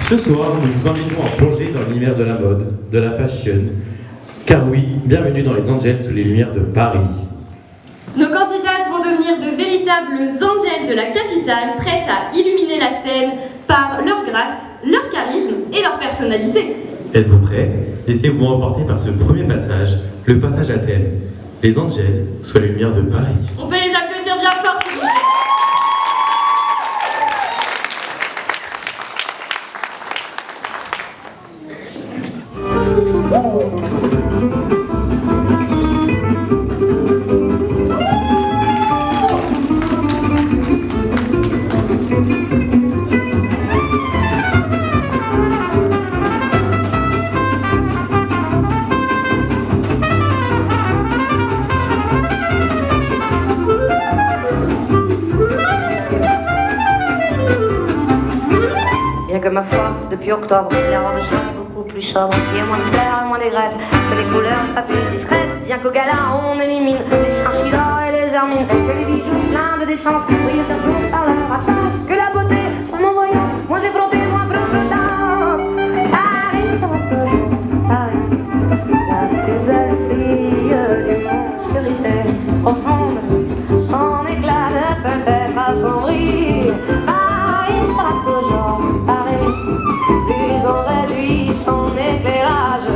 Ce soir, nous vous invitons à plonger dans l'univers de la mode, de la fashion. Car oui, bienvenue dans les Angels sous les lumières de Paris. Nos candidates vont devenir de véritables angels de la capitale, prêtes à illuminer la scène par leur grâce, leur charisme et leur personnalité. Êtes-vous prêts? Laissez-vous emporter par ce premier passage, le passage à thème. Les Angels sous les lumières de Paris. On peut les applaudir bien fort, s'il vous plaît. Bien que ma foi, depuis octobre, les robes sont beaucoup plus sobres. Il y a moins de fleurs et moins d'aigrettes, que les couleurs soient plus discrètes. Bien qu'au gala, on élimine les chinchillas et les hermines. Que les bijoux pleins de décence brillent surtout par leur absence. Que la beauté soit mon voyant, moins effrontée, moins flottant. Paris sera toujours Paris, la plus belle fille du monde. Obscurité profonde, son éclat ne peut être assombri. Paris sera toujours Paris. Plus on réduit son éclairage,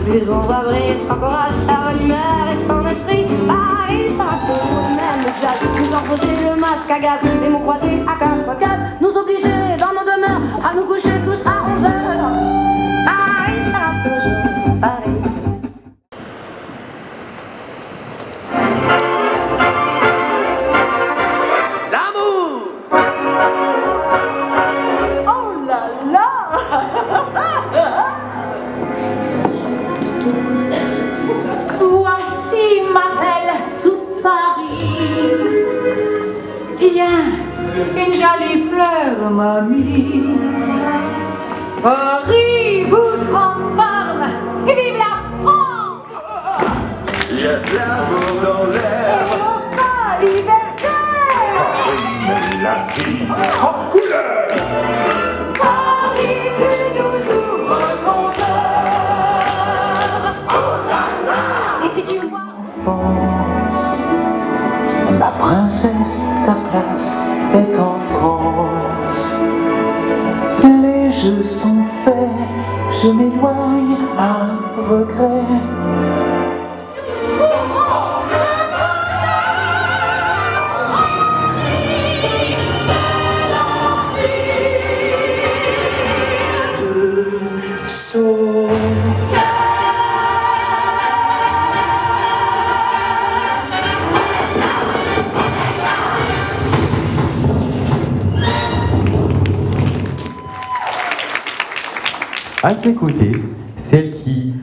plus on va briller son courage, sa bonne humeur et son esprit. Paris sera toujours le même, le jazz nous imposer le masque à gaz, les mots croisés à 4 cases, nous obliger dans nos demeures à nous coucher tous à 11h. Paris sera toujours Paris. Voici ma belle, tout Paris. Tiens, une jolie fleur, mamie. Paris vous transforme, et vive la France! Il y a de l'amour dans l'air. Anniversaire! Paris, la vie en couleur. Paris, tu nous ouvres ton cœur. Oh là là! Et si tu vois France, ma princesse, ta place est en France. Les jeux sont faits, je m'éloigne à regret. De son À ses côtés, celle qui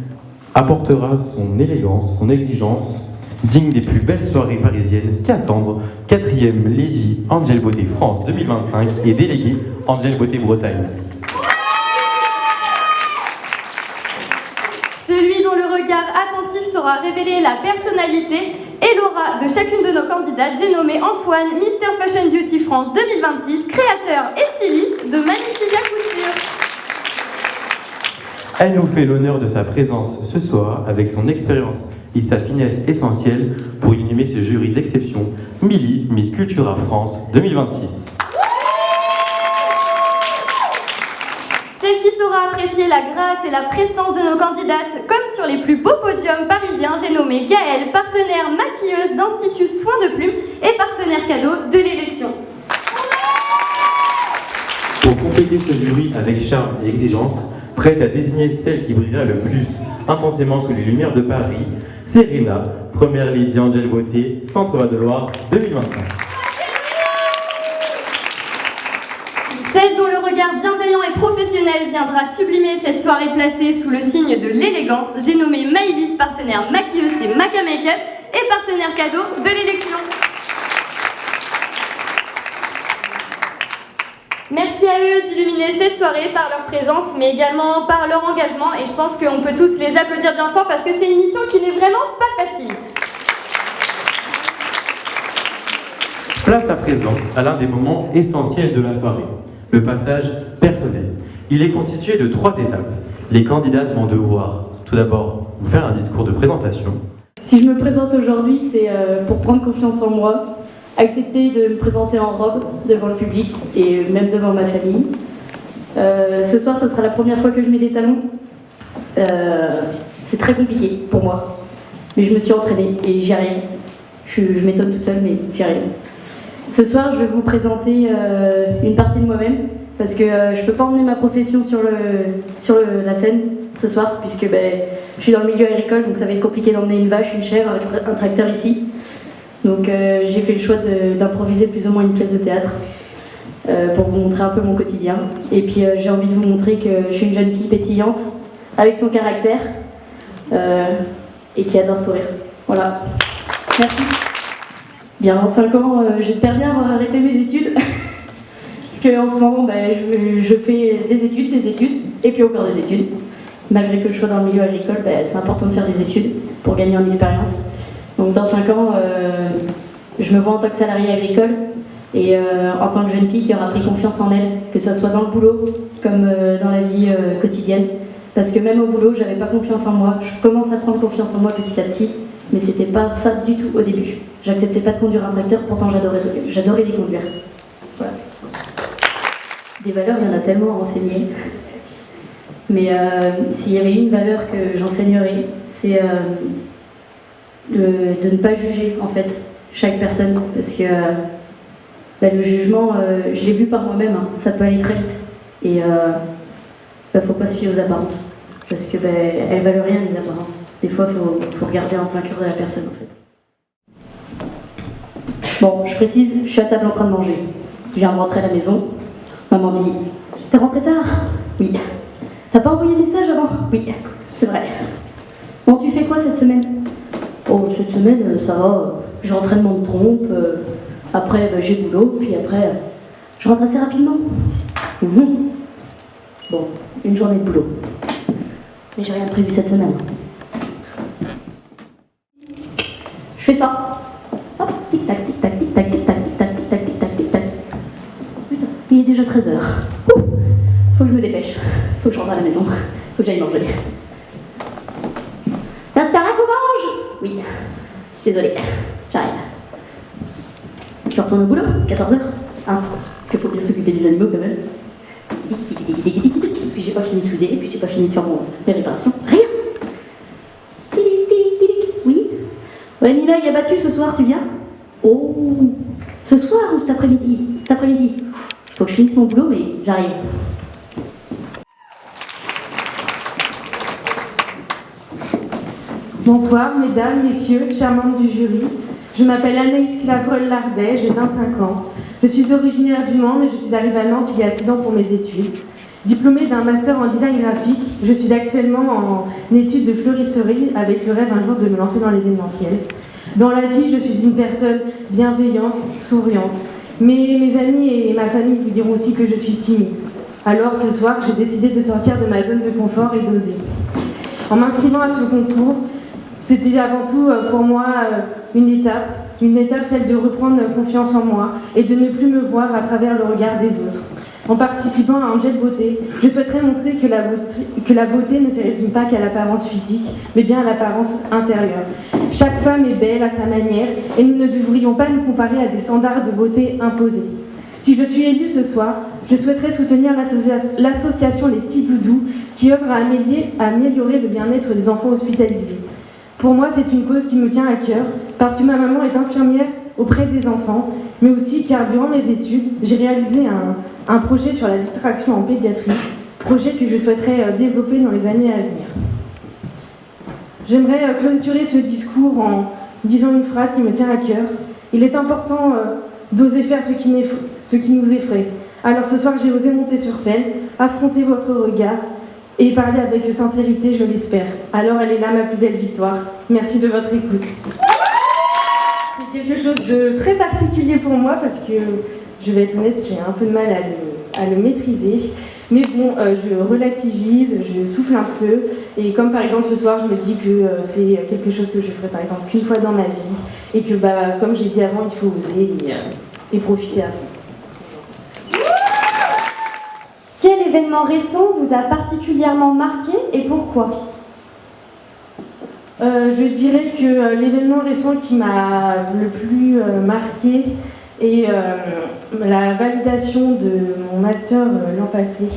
apportera son élégance, son exigence, digne des plus belles soirées parisiennes, Cassandre, 4e Lady Angel Beauté France 2025 et déléguée Angel Beauté Bretagne. Celui dont le regard attentif saura révéler la personnalité et l'aura de chacune de nos candidates, j'ai nommé Antoine, Mister Fashion Beauty France 2026, créateur et styliste de Magnifica Couture. Elle nous fait l'honneur de sa présence ce soir avec son expérience et sa finesse essentielle pour inhumer ce jury d'exception, Milly, Miss Cultura France 2026. Celle qui saura apprécier la grâce et la prestance de nos candidates, comme sur les plus beaux podiums parisiens, j'ai nommé Gaëlle, partenaire maquilleuse d'Institut Soins de Plume et partenaire cadeau de l'élection. Pour compléter ce jury avec charme et exigence, prête à désigner celle qui brillera le plus intensément sous les lumières de Paris, Serena, première Lady Angel Beauté, Centre-Val de Loire 2025. Celle dont le regard bienveillant et professionnel viendra sublimer cette soirée placée sous le signe de l'élégance, j'ai nommé Maëlys, partenaire maquilleuse chez Maca Makeup et partenaire cadeau de l'élection. Merci à eux d'illuminer cette soirée par leur présence, mais également par leur engagement. Et je pense qu'on peut tous les applaudir bien fort parce que c'est une mission qui n'est vraiment pas facile. Place à présent à l'un des moments essentiels de la soirée, le passage personnel. Il est constitué de 3 étapes. Les candidates vont devoir tout d'abord vous faire un discours de présentation. Si je me présente aujourd'hui, c'est pour prendre confiance en moi, accepter de me présenter en robe devant le public et même devant ma famille. Ce soir, ce sera la première fois que je mets des talons. C'est très compliqué pour moi, mais je me suis entraînée et j'y arrive. Je m'étonne toute seule, mais j'y arrive. Ce soir, je vais vous présenter une partie de moi-même, parce que je ne peux pas emmener ma profession sur la scène ce soir, puisque je suis dans le milieu agricole, donc ça va être compliqué d'emmener une vache, une chèvre, un tracteur ici. Donc j'ai fait le choix d'improviser plus ou moins une pièce de théâtre pour vous montrer un peu mon quotidien. Et puis j'ai envie de vous montrer que je suis une jeune fille pétillante, avec son caractère, et qui adore sourire. Voilà. Merci. Bien, dans 5 ans, j'espère bien avoir arrêté mes études. Parce qu'en ce moment, je fais des études, et puis encore des études. Malgré que je sois dans le milieu agricole, c'est important de faire des études pour gagner en expérience. Donc dans 5 ans, je me vois en tant que salariée agricole et en tant que jeune fille qui aura pris confiance en elle, que ce soit dans le boulot comme dans la vie quotidienne. Parce que même au boulot, j'avais pas confiance en moi. Je commence à prendre confiance en moi petit à petit, mais c'était pas ça du tout au début. J'acceptais pas de conduire un tracteur, pourtant j'adorais les conduire. Voilà. Des valeurs, il y en a tellement à enseigner. Mais s'il y avait une valeur que j'enseignerais, c'est de ne pas juger en fait chaque personne, parce que le jugement, je l'ai vu par moi-même, hein, ça peut aller très vite. Et faut pas se fier aux apparences, parce que elles valent rien les apparences. Des fois, faut regarder en plein cœur de la personne en fait. Bon, je précise, je suis à table en train de manger. Je viens de rentrer à la maison. Maman dit « T'es rentré tard ?» « Oui. »« T'as pas envoyé des messages avant ?» ?»« Oui, c'est vrai. »« Bon, tu fais quoi cette semaine ?»« Oh, cette semaine, ça va. J'ai entraînement de trompe. Après, j'ai boulot. Puis après, je rentre assez rapidement. Bon, une journée de boulot. Mais j'ai rien prévu cette semaine. Je fais ça. Hop, tic-tac, tic-tac, tic-tac, tic-tac, tic-tac, tic-tac, tic-tac, tic-tac. Putain, il est déjà 13h. Faut que je me dépêche. Faut que je rentre à la maison. Faut que j'aille manger. Ça sert à rien qu'on mange ? Oui. Désolée. J'arrive. Je retourne au boulot, 14h. Hein, parce qu'il faut bien s'occuper des animaux quand même. Puis j'ai pas fini de souder, puis j'ai pas fini de faire mes réparations. Rien. Oui. Ouais, Nina, il y a battu ce soir, tu viens ? Oh, ce soir ou cet après-midi ? Cet après-midi. Faut que je finisse mon boulot, mais j'arrive. Bonsoir, mesdames, messieurs, chers membres du jury. Je m'appelle Anaïs Clavrel-Lardet, j'ai 25 ans. Je suis originaire du Mans, mais je suis arrivée à Nantes il y a 6 ans pour mes études. Diplômée d'un master en design graphique, je suis actuellement en études de fleuristerie avec le rêve un jour de me lancer dans l'événementiel. Dans la vie, je suis une personne bienveillante, souriante. Mais mes amis et ma famille vous diront aussi que je suis timide. Alors ce soir, j'ai décidé de sortir de ma zone de confort et d'oser. En m'inscrivant à ce concours, c'était avant tout pour moi une étape, celle de reprendre confiance en moi et de ne plus me voir à travers le regard des autres. En participant à Angel Beauté, je souhaiterais montrer que la beauté ne se résume pas qu'à l'apparence physique, mais bien à l'apparence intérieure. Chaque femme est belle à sa manière et nous ne devrions pas nous comparer à des standards de beauté imposés. Si je suis élue ce soir, je souhaiterais soutenir l'association Les Petits Doudous qui œuvre à améliorer le bien-être des enfants hospitalisés. Pour moi, c'est une cause qui me tient à cœur parce que ma maman est infirmière auprès des enfants, mais aussi car durant mes études, j'ai réalisé un projet sur la distraction en pédiatrie, projet que je souhaiterais développer dans les années à venir. J'aimerais clôturer ce discours en disant une phrase qui me tient à cœur. Il est important d'oser faire ce qui nous effraie. Alors ce soir, j'ai osé monter sur scène, affronter votre regard et parler avec sincérité, je l'espère. Alors elle est là, ma plus belle victoire. Merci de votre écoute. C'est quelque chose de très particulier pour moi parce que, je vais être honnête, j'ai un peu de mal à le maîtriser. Mais bon, je relativise, je souffle un peu. Et comme par exemple ce soir, je me dis que c'est quelque chose que je ferai par exemple qu'une fois dans ma vie. Et que, comme j'ai dit avant, il faut oser et profiter à fond. Quel est événement récent vous a particulièrement marqué et pourquoi? Je dirais que l'événement récent qui m'a le plus marqué est la validation de mon master l'an passé.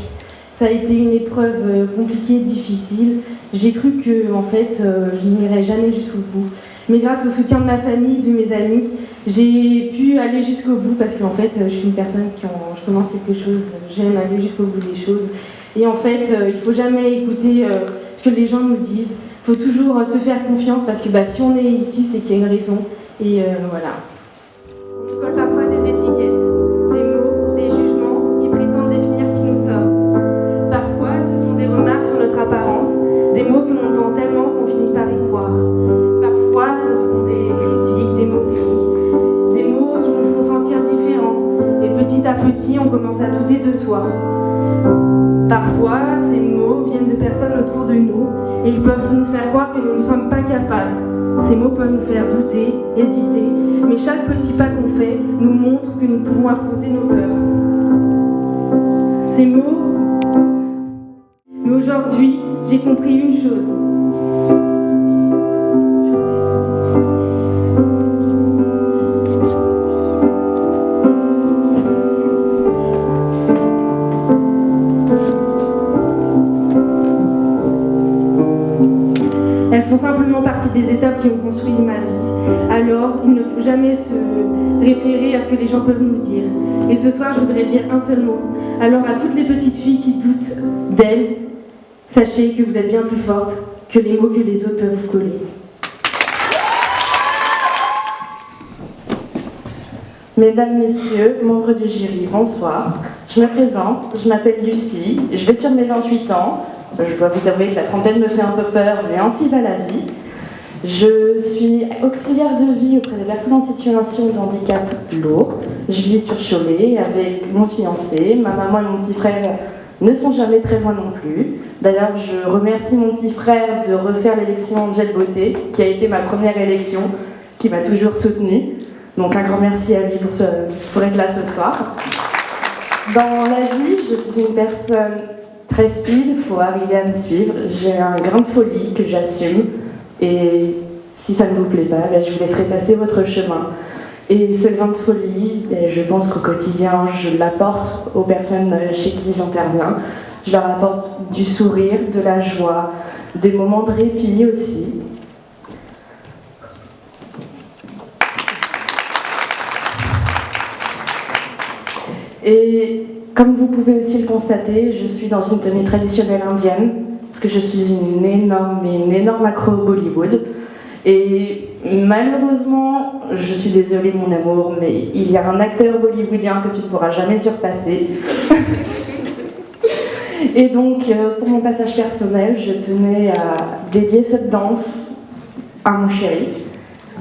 Ça a été une épreuve compliquée, difficile. J'ai cru que en fait, je n'irais jamais jusqu'au bout. Mais grâce au soutien de ma famille, de mes amis, j'ai pu aller jusqu'au bout parce qu'en fait, je suis une personne qui, quand je commence quelque chose, j'aime aller jusqu'au bout des choses. Et en fait, il ne faut jamais écouter ce que les gens nous disent. Il faut toujours se faire confiance parce que si on est ici, c'est qu'il y a une raison. Et voilà. On nous colle parfois des étiquettes, des mots, des jugements qui prétendent définir qui nous sommes. Parfois, ce sont des remarques sur notre apparence, des mots que l'on entend tellement qu'on finit par y croire. Parfois, ce sont des critiques, des moqueries, des mots qui nous font sentir différents. Et petit à petit, on commence à douter de soi. Parfois, ces mots viennent de personnes autour de nous et ils peuvent nous faire croire que nous ne sommes pas capables. Ces mots peuvent nous faire douter, hésiter, mais chaque petit pas qu'on fait nous montre que nous pouvons affronter nos peurs. Ces mots... Mais aujourd'hui, j'ai compris une chose. Elles font simplement partie des étapes qui ont construit ma vie. Alors, il ne faut jamais se référer à ce que les gens peuvent nous dire. Et ce soir, je voudrais dire un seul mot. Alors, à toutes les petites filles qui doutent d'elles, sachez que vous êtes bien plus fortes que les mots que les autres peuvent vous coller. Mesdames, Messieurs, membres du jury, bonsoir. Je me présente, je m'appelle Lucie, je vais sur mes 28 ans. Je dois vous avouer que la trentaine me fait un peu peur, mais ainsi va la vie. Je suis auxiliaire de vie auprès des personnes en situation de handicap lourd. Je vis sur Cholet avec mon fiancé. Ma maman et mon petit frère ne sont jamais très loin non plus. D'ailleurs, je remercie mon petit frère de refaire l'élection Jet Beauté, qui a été ma première élection, qui m'a toujours soutenue. Donc un grand merci à lui pour être là ce soir. Dans la vie, je suis une personne très speed, il faut arriver à me suivre. J'ai un grain de folie que j'assume. Et si ça ne vous plaît pas, je vous laisserai passer votre chemin. Et ce grain de folie, je pense qu'au quotidien, je l'apporte aux personnes chez qui j'interviens. Je leur apporte du sourire, de la joie, des moments de répit aussi. Et comme vous pouvez aussi le constater, je suis dans une tenue traditionnelle indienne, parce que je suis une énorme accro au Bollywood. Et malheureusement, je suis désolée mon amour, mais il y a un acteur bollywoodien que tu ne pourras jamais surpasser. Et donc, pour mon passage personnel, je tenais à dédier cette danse à mon chéri,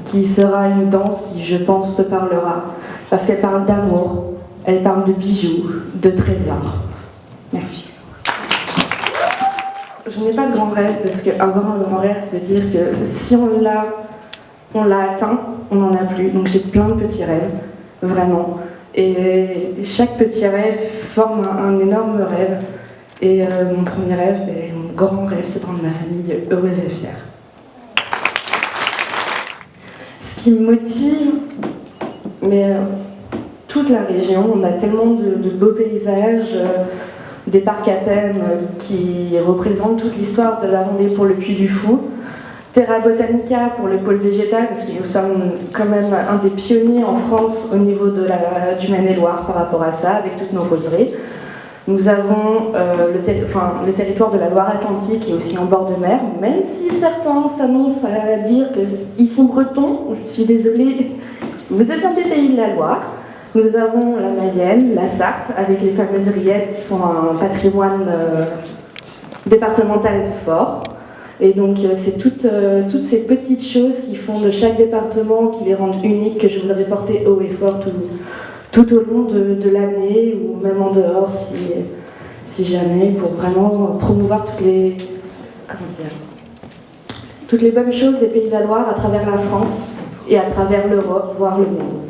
qui sera une danse qui, je pense, te parlera, parce qu'elle parle d'amour. Elle parle de bijoux, de trésors. Merci. Je n'ai pas de grand rêve, parce qu'avoir un grand rêve veut dire que si on l'a atteint, on n'en a plus. Donc j'ai plein de petits rêves, vraiment. Et chaque petit rêve forme un énorme rêve. Et mon premier rêve, et mon grand rêve, c'est de rendre ma famille heureuse et fière. Ce qui me motive, mais... toute la région, on a tellement de beaux paysages, des parcs à thème qui représentent toute l'histoire de la Vendée pour le Puy du Fou, Terra Botanica pour le pôle végétal, parce que nous sommes quand même un des pionniers en France au niveau du Maine-et-Loire par rapport à ça, avec toutes nos roseraie. Nous avons le territoire de la Loire-Atlantique qui est aussi en bord de mer, même si certains s'annoncent à dire qu'ils sont bretons, je suis désolée, vous êtes un des pays de la Loire. Nous avons la Mayenne, la Sarthe, avec les fameuses rillettes qui sont un patrimoine départemental fort. Et donc c'est toutes ces petites choses qui font de chaque département, qui les rendent uniques, que je voudrais porter haut et fort tout au long de l'année, ou même en dehors si jamais, pour vraiment promouvoir toutes les bonnes choses des Pays de la Loire à travers la France et à travers l'Europe, voire le monde.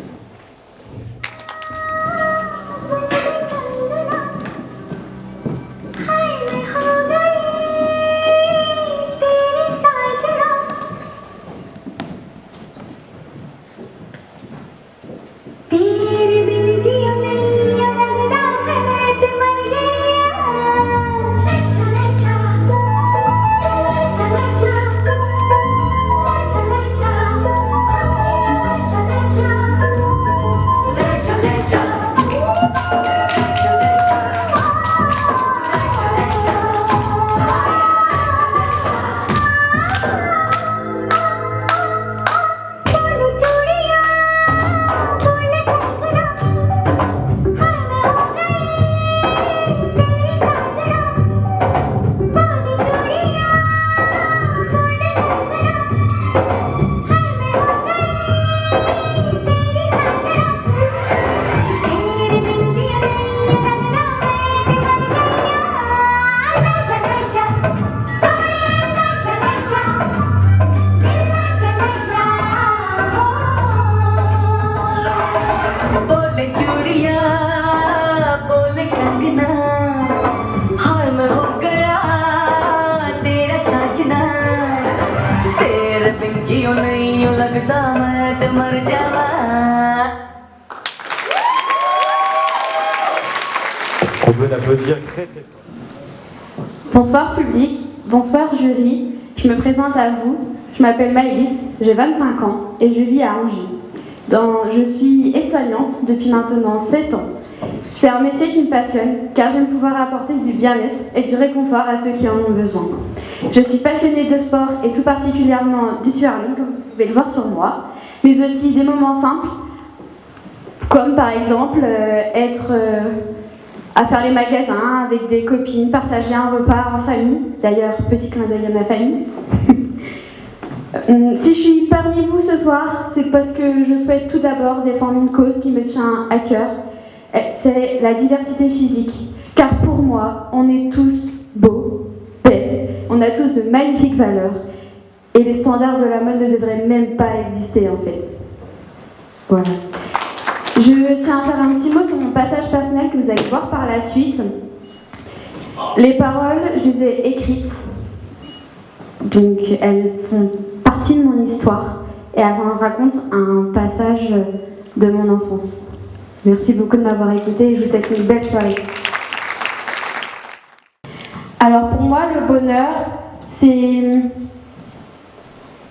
pouvez l'applaudir très très fort. Bonsoir public, bonsoir jury, je me présente à vous. Je m'appelle Maëlys, j'ai 25 ans et je vis à Angy. Je suis aide-soignante depuis maintenant 7 ans. C'est un métier qui me passionne car j'aime pouvoir apporter du bien-être et du réconfort à ceux qui en ont besoin. Je suis passionnée de sport et tout particulièrement du twirling, comme vous pouvez le voir sur moi, mais aussi des moments simples, comme par exemple être à faire les magasins avec des copines, partager un repas en famille. D'ailleurs, petit clin d'œil à ma famille. Si je suis parmi vous ce soir, c'est parce que je souhaite tout d'abord défendre une cause qui me tient à cœur. C'est la diversité physique. Car pour moi, on est tous beaux, belles, on a tous de magnifiques valeurs. Et les standards de la mode ne devraient même pas exister en fait. Voilà. Je tiens à faire un petit mot sur mon passage personnel que vous allez voir par la suite. Les paroles, je les ai écrites. Donc elles font partie de mon histoire et elles racontent un passage de mon enfance. Merci beaucoup de m'avoir écouté et je vous souhaite une belle soirée. Alors pour moi, le bonheur, c'est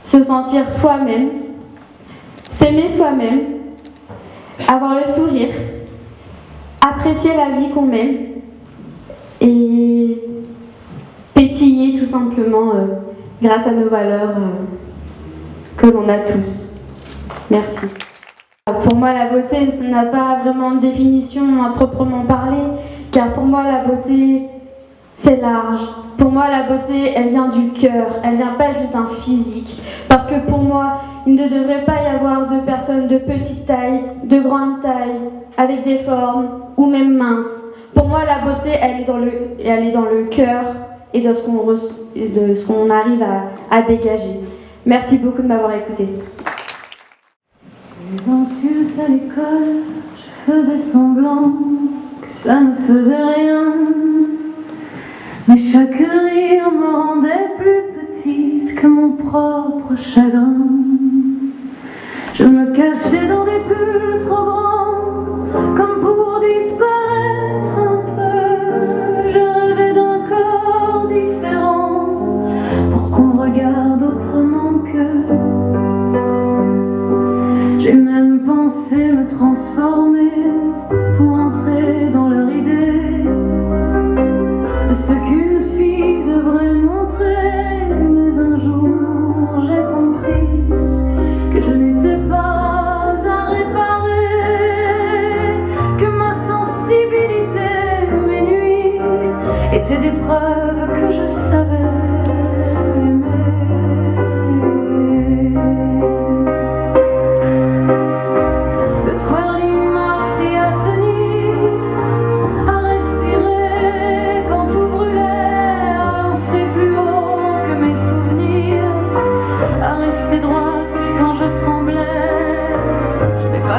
se sentir soi-même, s'aimer soi-même, avoir le sourire, apprécier la vie qu'on mène et pétiller tout simplement grâce à nos valeurs que l'on a tous. Merci. Pour moi, la beauté, ça n'a pas vraiment de définition à proprement parler, car pour moi, la beauté, c'est large. Pour moi, la beauté, elle vient du cœur, elle vient pas juste d'un physique. Parce que pour moi, il ne devrait pas y avoir de personnes de petite taille, de grande taille, avec des formes, ou même minces. Pour moi, la beauté, elle est dans le cœur et de ce qu'on arrive à dégager. Merci beaucoup de m'avoir écouté. Les insultes à l'école, je faisais semblant que ça ne faisait rien. Mais chaque rire me rendait plus petite que mon propre chagrin. Je me cachais dans des pulls trop grands, comme pour disparaître un peu. Je rêvais d'un corps différent, pour qu'on me regarde autrement qu'eux. J'ai même pensé me transformer pour entrer dans leur idée de ce qu'une fille devrait montrer. Mais un jour j'ai compris que je n'étais pas à réparer, que ma sensibilité, mes nuits étaient des preuves que je savais aimer.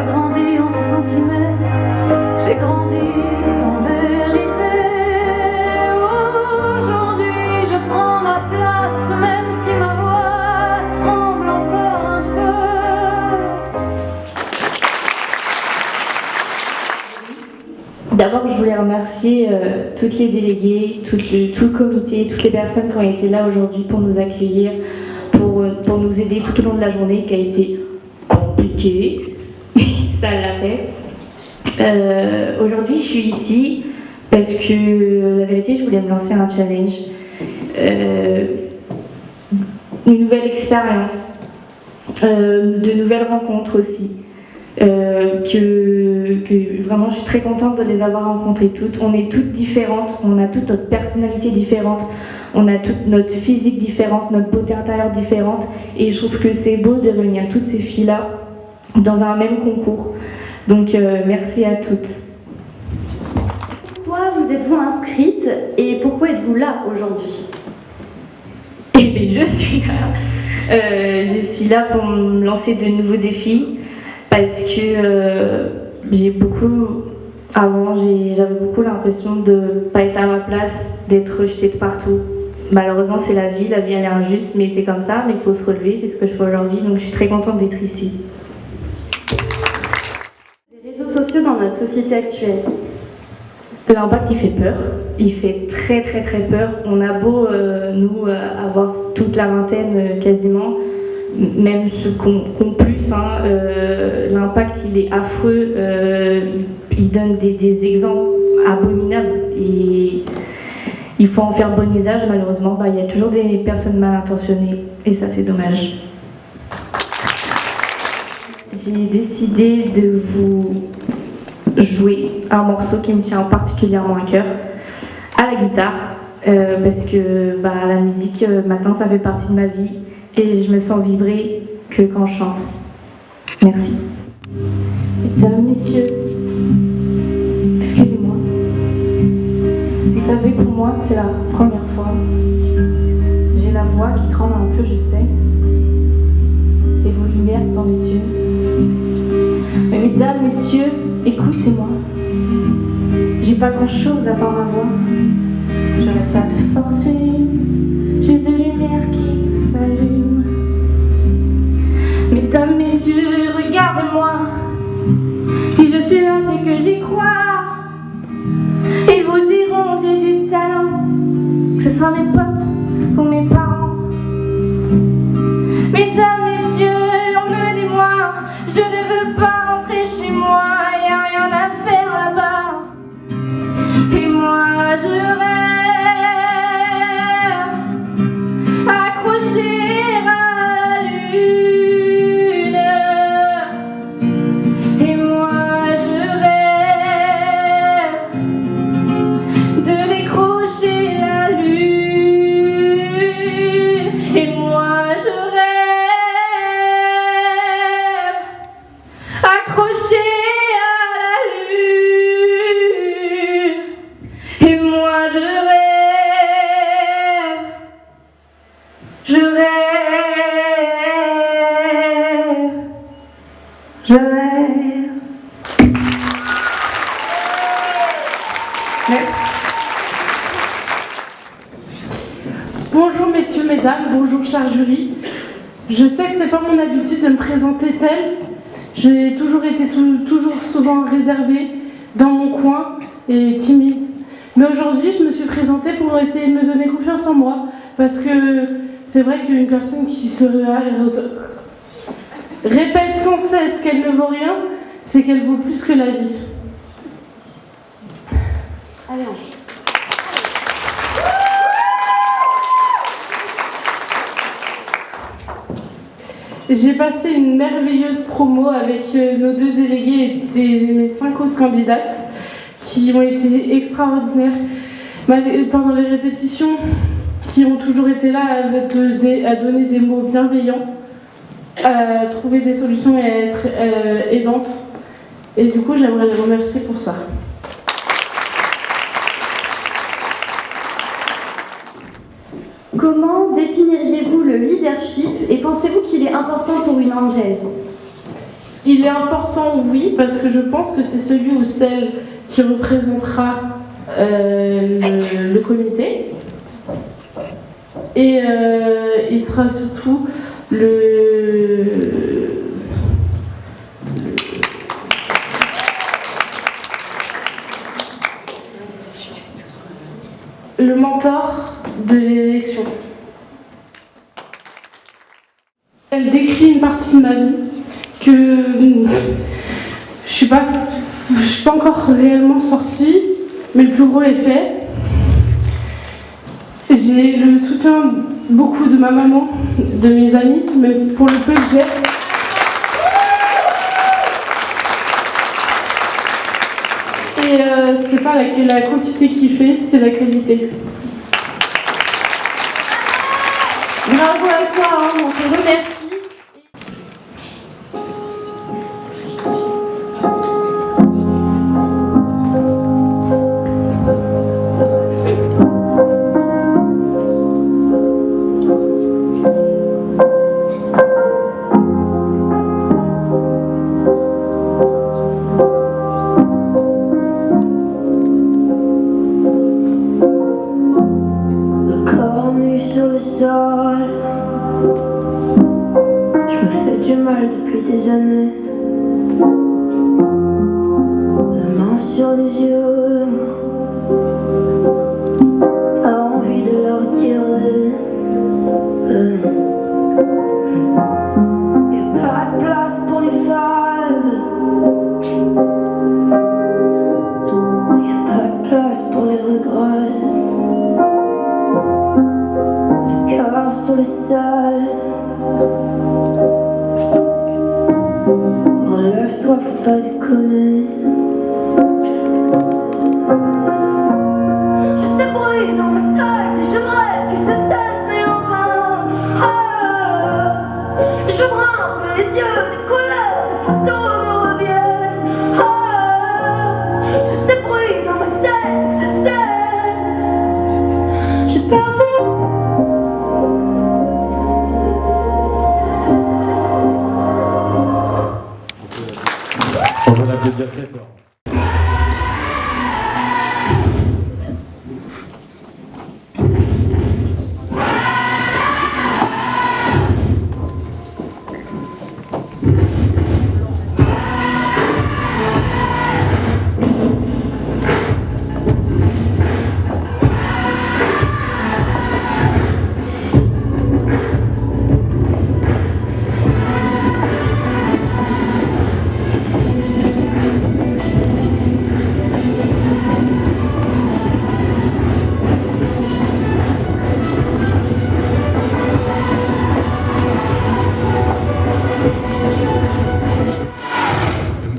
Grandi en centimètres, j'ai grandi en vérité. Aujourd'hui je prends ma place, même si ma voix tremble encore un peu. D'abord, je voulais remercier toutes les déléguées, tout le comité, toutes les personnes qui ont été là aujourd'hui pour nous accueillir, pour nous aider tout au long de la journée qui a été compliquée. Ça l'a fait. Aujourd'hui, je suis ici parce que, la vérité, je voulais me lancer un challenge. Une nouvelle expérience, de nouvelles rencontres aussi. Que vraiment, je suis très contente de les avoir rencontrées toutes. On est toutes différentes, on a toute notre personnalité différente, on a toute notre physique différente, notre beauté intérieure différente. Et je trouve que c'est beau de réunir toutes ces filles-là dans un même concours. Donc merci à toutes. Pourquoi vous êtes-vous inscrite et pourquoi êtes-vous là aujourd'hui? Eh bien, je suis là pour me lancer de nouveaux défis parce que j'avais beaucoup l'impression de ne pas être à ma place, d'être rejetée de partout. Malheureusement, c'est la vie elle est injuste, mais c'est comme ça, mais il faut se relever, c'est ce que je fais aujourd'hui, donc je suis très contente d'être ici. Les réseaux sociaux dans notre société actuelle. L'impact, il fait peur. Il fait très très très peur. On a beau, nous, avoir toute la vingtaine quasiment, même ceux qu'on plus, hein, l'impact, il est affreux. Il donne des exemples abominables. Et il faut en faire bon usage, malheureusement. Il y a toujours des personnes mal intentionnées. Et ça, c'est dommage. J'ai décidé de vous jouer un morceau qui me tient particulièrement à cœur, à la guitare, parce que la musique, maintenant, ça fait partie de ma vie et je me sens vibrer que quand je chante. Merci. Mesdames, messieurs, excusez-moi. Vous savez, pour moi, c'est la première fois. J'ai la voix qui tremble un peu, je sais, et vos lumières dans les yeux. Mais mesdames, messieurs, écoutez-moi. J'ai pas grand-chose à part ma voix. J'aurais pas de fortune, juste de lumière qui s'allume. Mesdames, messieurs, regardez-moi. Si je suis là, c'est que j'y crois. Ils vous diront j'ai du talent, que ce soit mes potes ou mes parents. Mesdames, messieurs, emmenez-moi. Je ne veux pas rentrer chez moi, y a rien à faire là-bas. Et moi je rêve, accroché à la lune. Et moi je rêve de décrocher la lune. Et moi je rêve, accroché à la lune. Et moi je rêve, je rêve, je rêve. Bonjour messieurs, mesdames, bonjour cher jury. Je sais que c'est pas mon habitude de me présenter telle. J'ai toujours été toujours souvent réservée dans mon coin et timide. Mais aujourd'hui, je me suis présentée pour essayer de me donner confiance en moi. Parce que c'est vrai qu'une personne qui se répète sans cesse qu'elle ne vaut rien, c'est qu'elle vaut plus que la vie. Allez, on... J'ai passé une merveilleuse promo avec nos deux délégués et mes 5 autres candidates qui ont été extraordinaires pendant les répétitions, qui ont toujours été là à donner des mots bienveillants, à trouver des solutions et à être aidantes. Et du coup, j'aimerais les remercier pour ça. Comment définiriez-vous le leadership et pensez-vous qu'il est important pour une Angel? Il est important, oui, parce que je pense que c'est celui ou celle qui représentera le comité. Et il sera surtout le mentor de l'élection. Elle décrit une partie de ma vie que je suis pas encore réellement sortie, mais le plus gros est fait. J'ai le soutien beaucoup de ma maman, de mes amis, même pour le peu que j'ai. Et c'est pas la quantité qui fait, c'est la qualité. Bravo à toi, hein, on te remercie. La main sur les yeux, sur le sol. Relève-toi, faut pas déconner. Je sais bruit dans ma tête et j'aimerais que ça cesse, mais en vain. J'ouvre un peu les yeux, des couleurs, des photos me reviennent. Tous ces bruits dans ma tête, que ça cesse. J'ai perdu. On va l'applaudir très fort.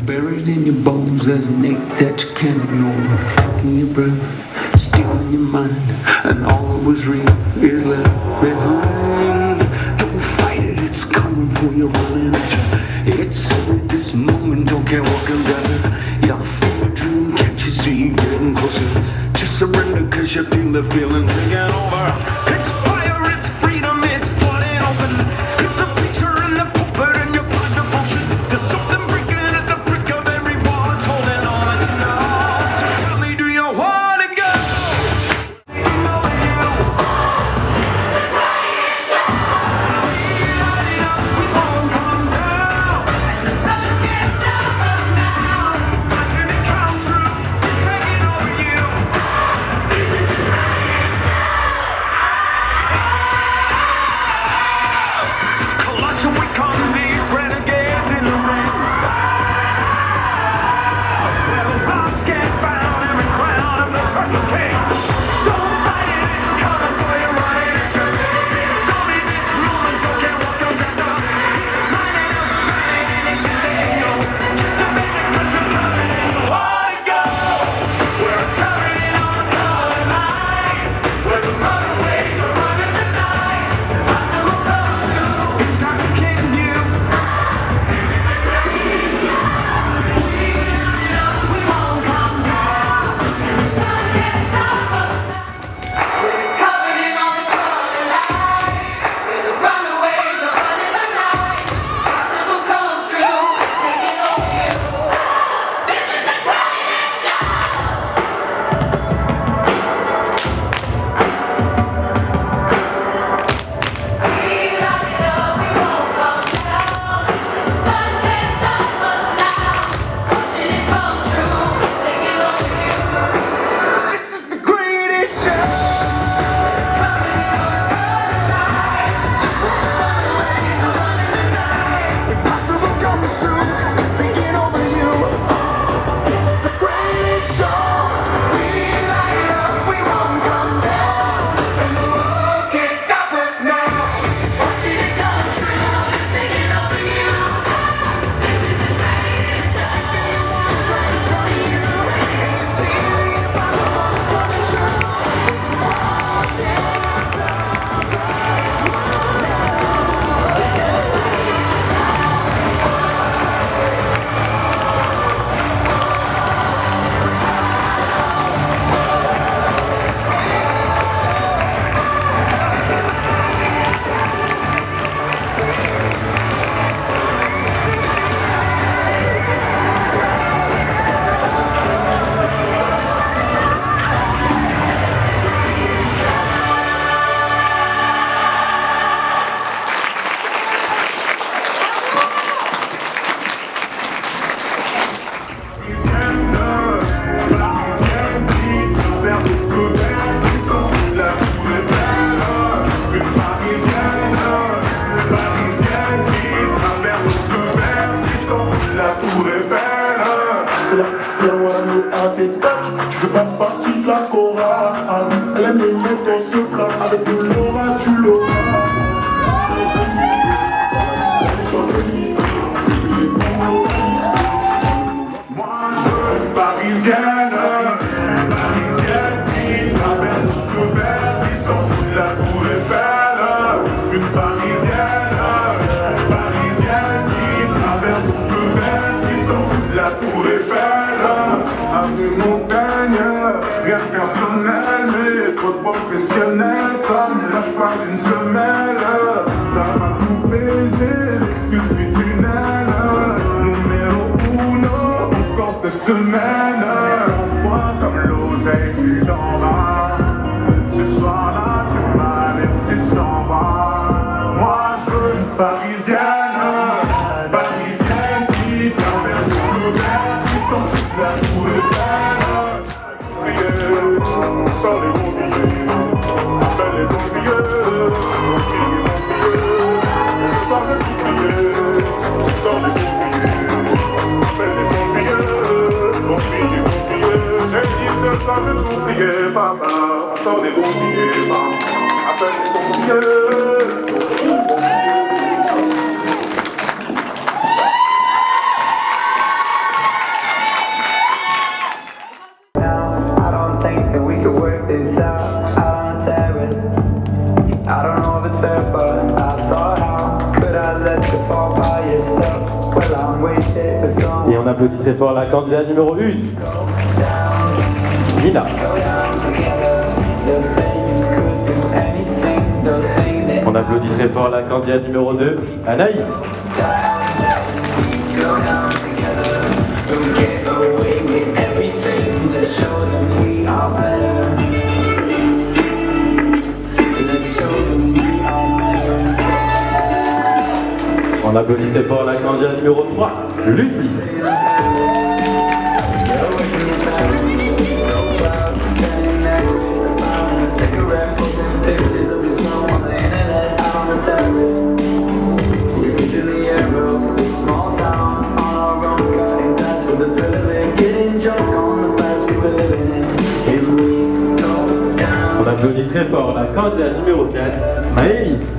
Buried in your bones, there's an ache that you can't ignore. Taking your breath, stealing your mind, and all that was real is left behind. Don't fight it, it's coming for you, running at you. It's in this moment, don't care what comes after. You feel a dream, can't you see it getting closer? Just surrender, cause you feel the feeling taking over. It's fire, it's freedom, it's flooding open. It's a picture in the pulpit and your blood devotion. There's something C'est la one à des tacs, je fais pas partie de la chorale. Elle aime me mettre dans ce plat, avec de l'aura tu l'auras. professionnel, ça me lâche pas d'une semelle. Ça m'a tout baisé, l'excuse du tunnel. Numéro uno, encore cette semaine. On voit comme l'oseille du d'en bas. Ce soir-là, tu m'as laissé sans bras. Moi, je veux une parisienne, qui traverse le couvert, qui s'en fout de la cour de sans les bons billets, appelle les bons billets, sans les bons billets, sans les bons billets, appelle les bons billets, j'ai dit ce soir je t'oubliais, papa, sans les bons billets, appelle les bons billets. Et on applaudit très fort la candidate numéro 1, Nina. On applaudit très fort la candidate numéro 2, Anaïs. On applaudit très fort la candidate numéro 3, Lucie. On applaudit très fort la candidate numéro 4, Maëlys.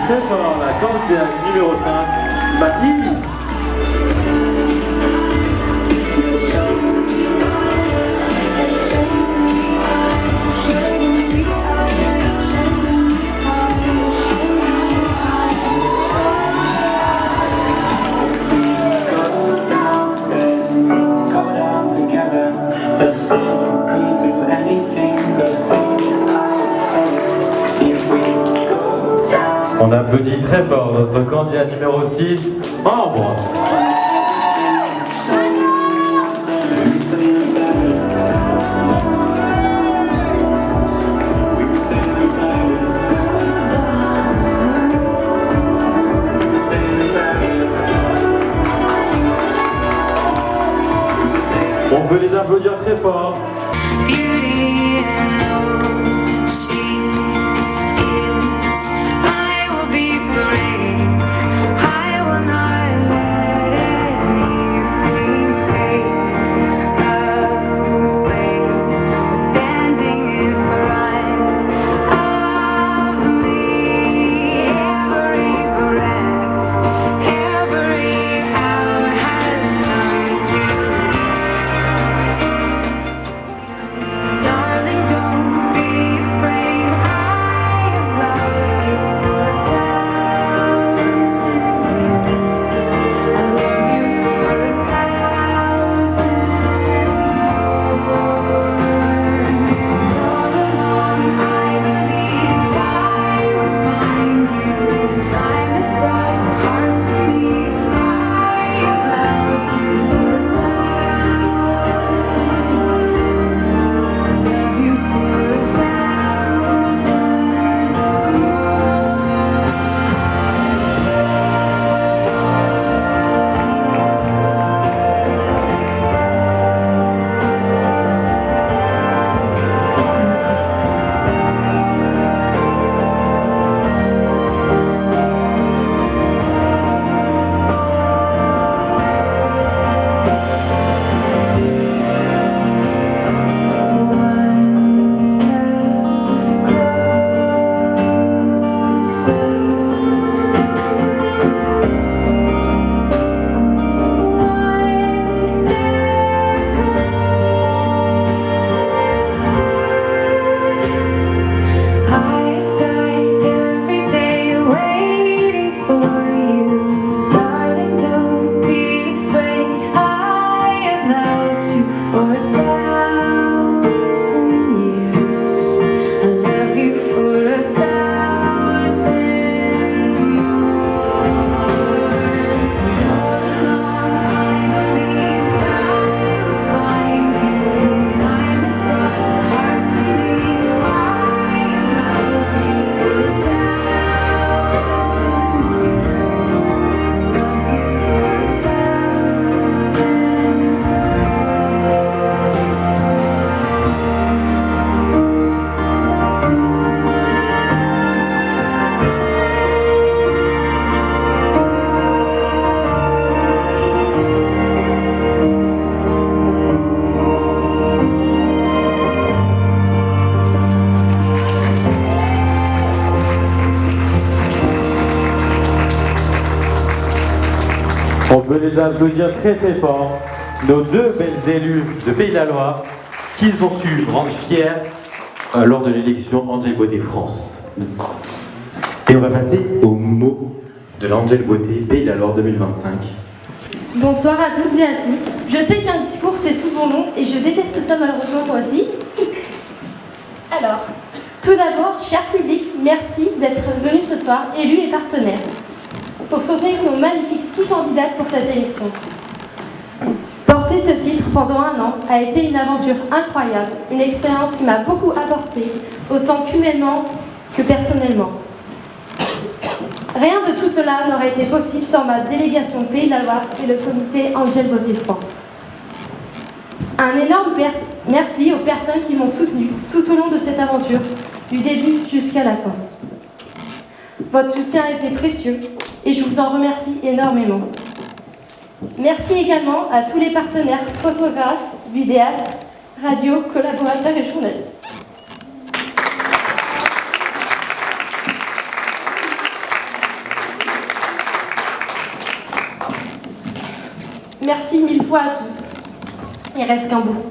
Très fort la candidate numéro 5, Maïs. On applaudit très fort notre candidat numéro 6, Ambre. On peut les applaudir très fort. On peut les applaudir très très fort, nos deux belles élues de Pays de la Loire, qu'ils ont su rendre fiers lors de l'élection Angel Beauté France. Et on va passer au mot de l'Angel Beauté Pays de la Loire 2025. Bonsoir à toutes et à tous. Je sais qu'un discours c'est souvent long et je déteste ça malheureusement moi aussi. Alors, tout d'abord, cher public, merci d'être venu ce soir, élus et partenaires, pour soutenir nos magnifiques 6 candidates pour cette élection. Porter ce titre pendant 1 an a été une aventure incroyable, une expérience qui m'a beaucoup apporté, autant qu'humainement que personnellement. Rien de tout cela n'aurait été possible sans ma délégation Pays de la Loire et le comité Angel Beauté France. Un énorme merci aux personnes qui m'ont soutenu tout au long de cette aventure, du début jusqu'à la fin. Votre soutien a été précieux et je vous en remercie énormément. Merci également à tous les partenaires, photographes, vidéastes, radio, collaborateurs et journalistes. Merci 1000 fois à tous. Il reste qu'un bout.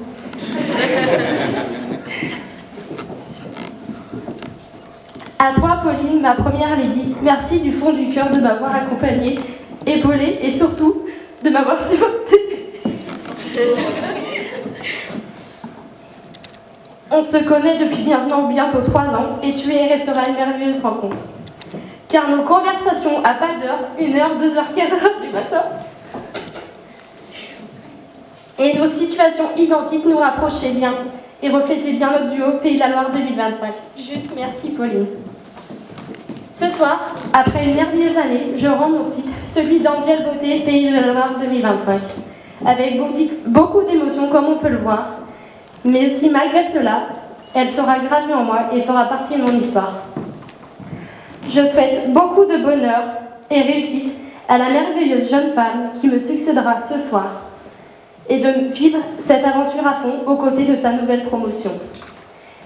À toi, Pauline, ma première lady, merci du fond du cœur de m'avoir accompagnée, épaulée et surtout de m'avoir supportée. On se connaît depuis maintenant bientôt 3 ans et tu es et restera une merveilleuse rencontre. Car nos conversations à pas d'heure, 1h, 2h, 4h du matin, et nos situations identiques nous rapprochaient bien et reflétaient bien notre duo Pays de la Loire 2025. Juste merci Pauline. Ce soir, après une merveilleuse année, je rends mon titre, celui d'Angel Beauté Pays de la Loire 2025, avec beaucoup d'émotions comme on peut le voir, mais aussi malgré cela, elle sera gravée en moi et fera partie de mon histoire. Je souhaite beaucoup de bonheur et réussite à la merveilleuse jeune femme qui me succédera ce soir, et de vivre cette aventure à fond aux côtés de sa nouvelle promotion.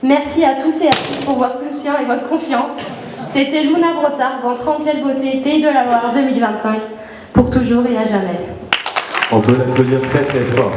Merci à tous et à toutes pour votre soutien et votre confiance. C'était Luna Brossard, votre Angel Beauté Pays de la Loire 2025, pour toujours et à jamais. On peut l'applaudir très très fort.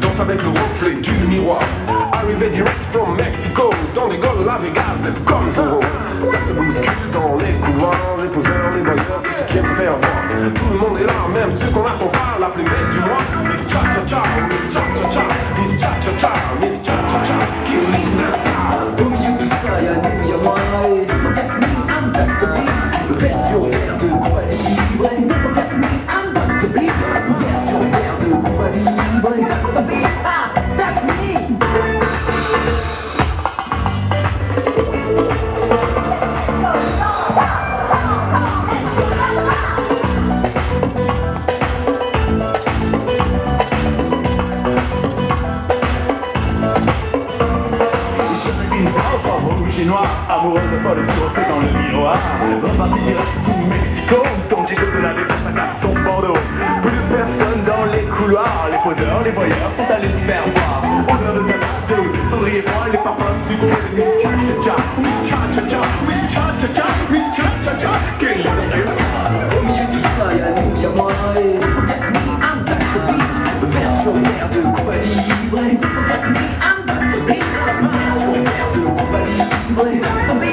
Danse avec le reflet du miroir. Arrivé direct from Mexico, dans des golfs la Vegas, comme Zorro. Ça se bouscule dans les couloirs, les poseurs, les voyeurs, tout ce qui aime se faire voir. Tout le monde est là, même ceux qu'on n'attend pas, l'appelé mec du mois. Miss Cha Cha Cha, Miss Cha Cha Cha, Miss Cha Cha Cha, Miss Cha Cha Cha, killing the star. Au milieu de ça, y'a nous, y'a moi, et forget me, I'm back to be. Version verte de Cuba Libre, forget me, I'm back to be. Version verte de Cuba Libre, back to be, back to me. Amoureuse folle trophée dans le miroir. Reparti direct du Mexico, ton Diego de la Vegas à claque son bandeau. Plus de personnes dans les couloirs, les poseurs, les voyeurs sont allés se faire voir. Odeur de tabac, cendrier froid, les parfums sucrés de Miss Cha Cha Cha, Miss Cha Cha Cha, Miss Cha Cha Cha, Miss Cha Cha Cha, quelle odeur. Au milieu de ça, y'a nous, y'a moi, et forget me, I'm back to be. Version verte de Cuba Libre, forget me, I'm back to be. Version verte de Cuba Libre, back to be,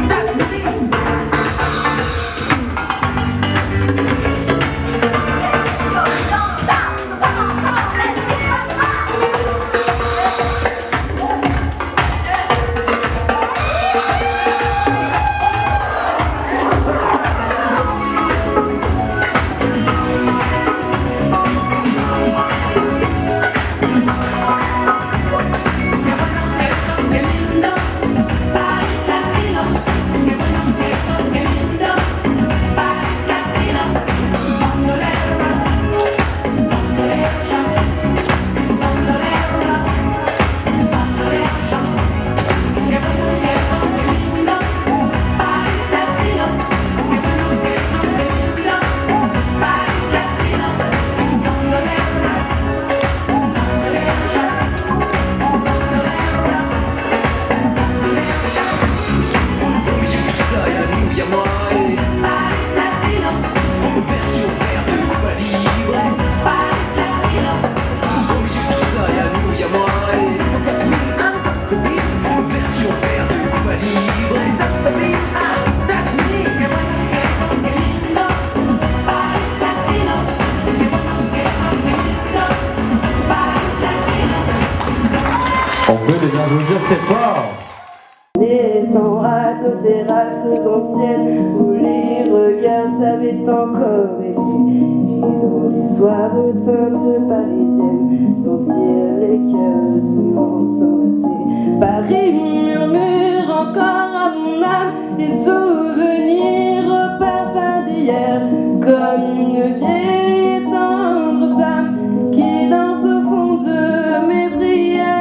back to be. pouvez les applaudir très fort. Descends à aux terrasses anciennes où les regards savaient encore aimer. Dans les soirs aux teintes parisiennes, sentir les cœurs doucement s'enlacer. Paris murmure encore à mon âme les souvenirs au parfum d'hier, comme une vieille et tendre flamme qui danse au fond de mes prières.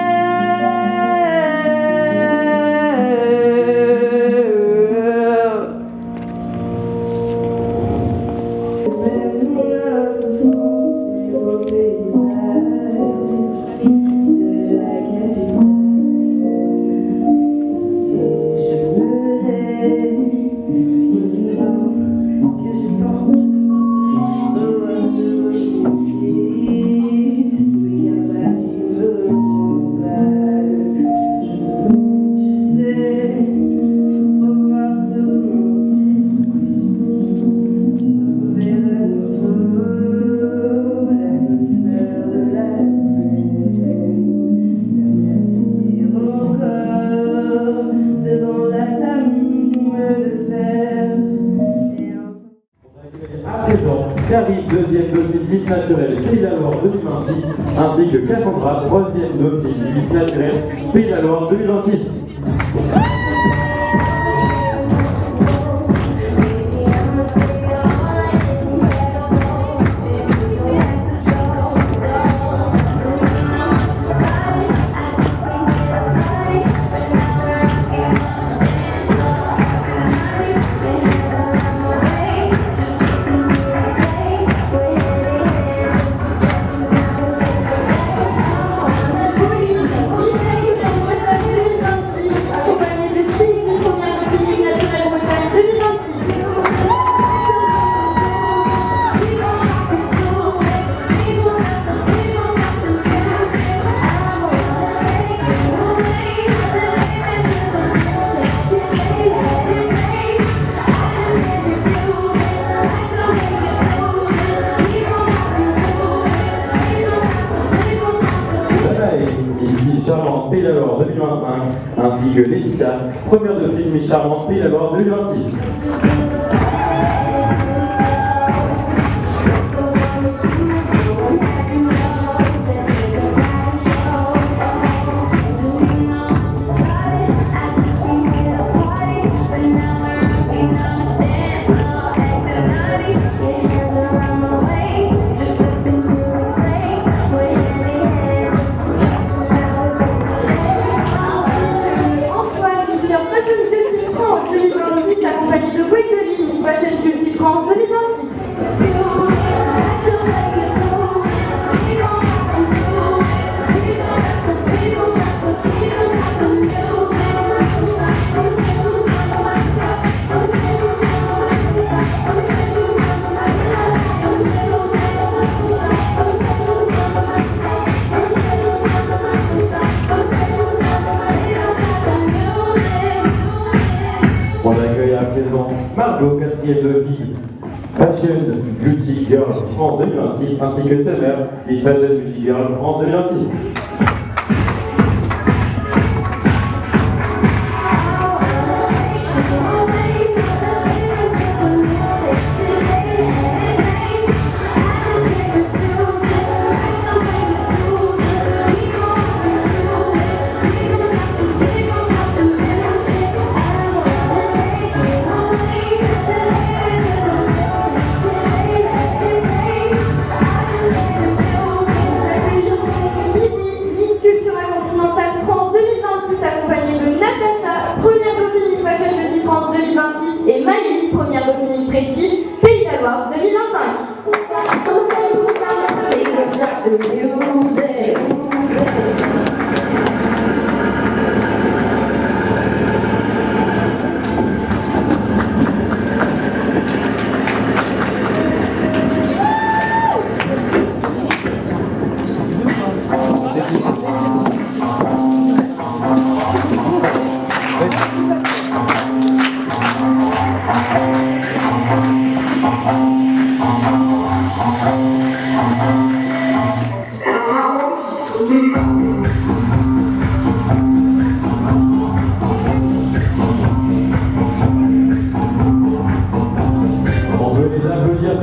Carrie, deuxième dauphine Miss Naturelle Pays de la Loire 2026, ainsi que Cassandra, troisième dauphine Miss Naturelle Pays de la Loire 2026. Charmante Pays de la Loire 2025, ainsi que Laetitia, première dauphine Miss Charmante Pays de la Loire 2026. Accompagné de Gwendoline, Miss Fashion Beauty France 2026. On accueille à présent Margot, quatrième dauphine Fashion Beauty Girl France 2026, ainsi que Summer, Miss Fashion Beauty Girl France 2026.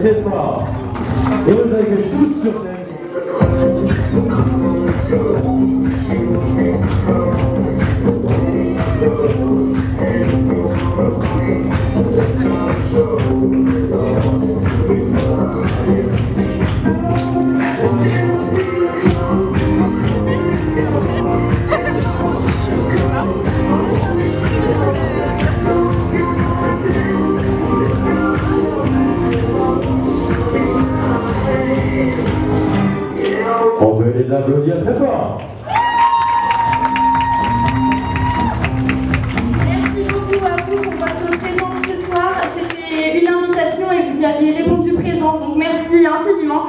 très fort. Et vous accueillez tous sur scène. On peut les applaudir très fort. Merci beaucoup à vous pour votre présence ce soir. C'était une invitation et vous y avez répondu présent, donc merci infiniment.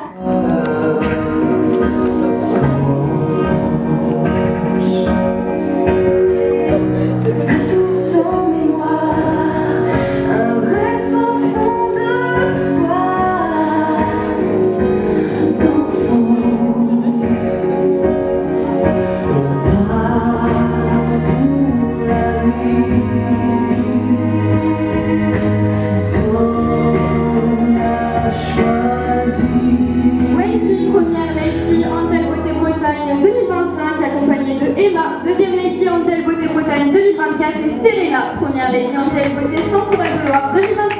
Wendy, première lady Angel Beauté Bretagne 2025, accompagnée de Emma, deuxième lady Angel Beauté Bretagne 2024 et Serena, première lady Angel Beauté Centre Val de Loire 2025.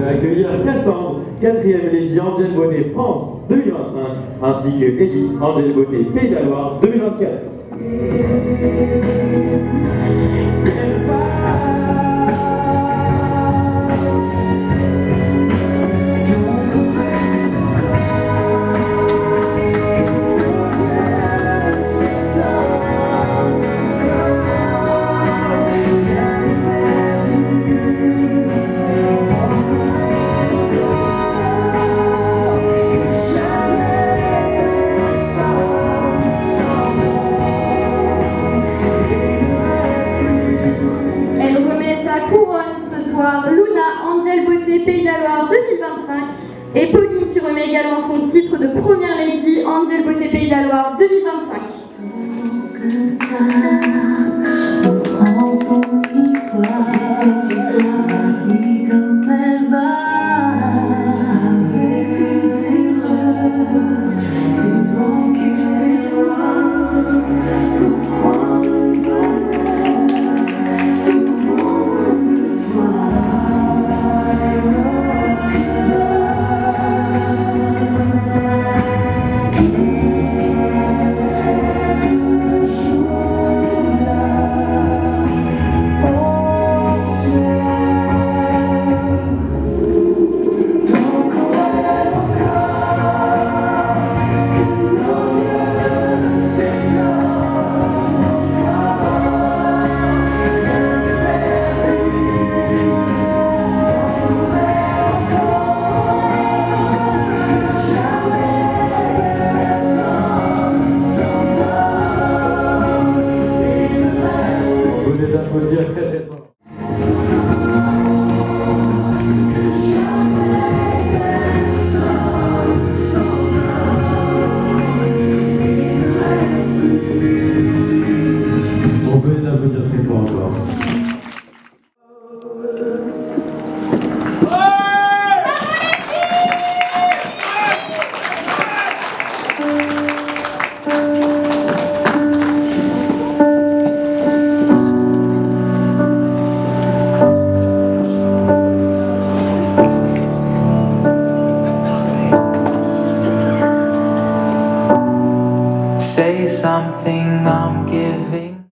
Accueillir Cassandre, quatrième lady Angel Beauté France 2025, ainsi que Ellie, Angel Beauté Pays de la Loire 2024. Luna, Angel Beauté Pays de la Loire 2025 et Pauline qui remet également son titre de première lady Angel Beauté Pays de la Loire 2025. On prend son histoire, la vie comme elle va, avec ses erreurs, ses manques et ses lois, comprendre le bonheur, souvent loin de soi. Say something, I'm giving.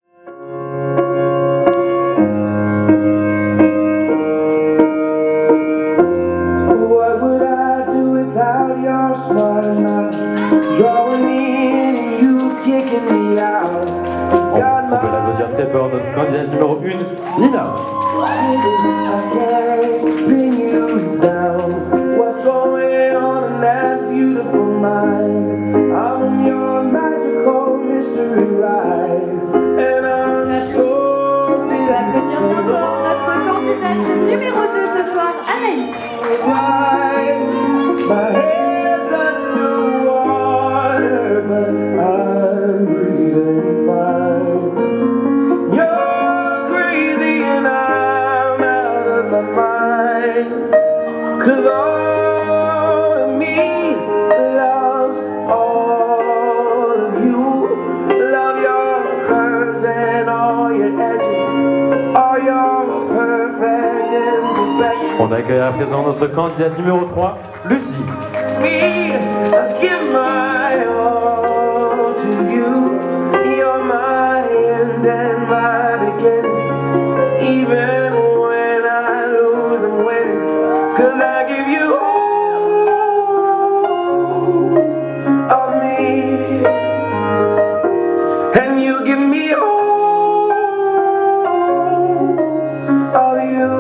What would smart mouth, drawing me in and you kicking me out. On peut l'applaudir très fort, notre candidate numéro 1, Nina. I can't pin you down. What's going on in that beautiful mind? I'm on your magical mystery ride, and I'm so Applaudir encore notre candidate numéro 2 ce soir, Anaïs. My head's underwater, but I'm breathing fine. You're crazy and I'm out of my mind, 'cause all of me loves all of you. Love your curves and all your edges, all your perfect imperfections. On accueille à présent notre candidate numéro 3, Lucie. Me, I give my all to you. You're my end and my beginning. Even when I lose, I'm winning. 'Cause I give you all of me, and you give me all of you.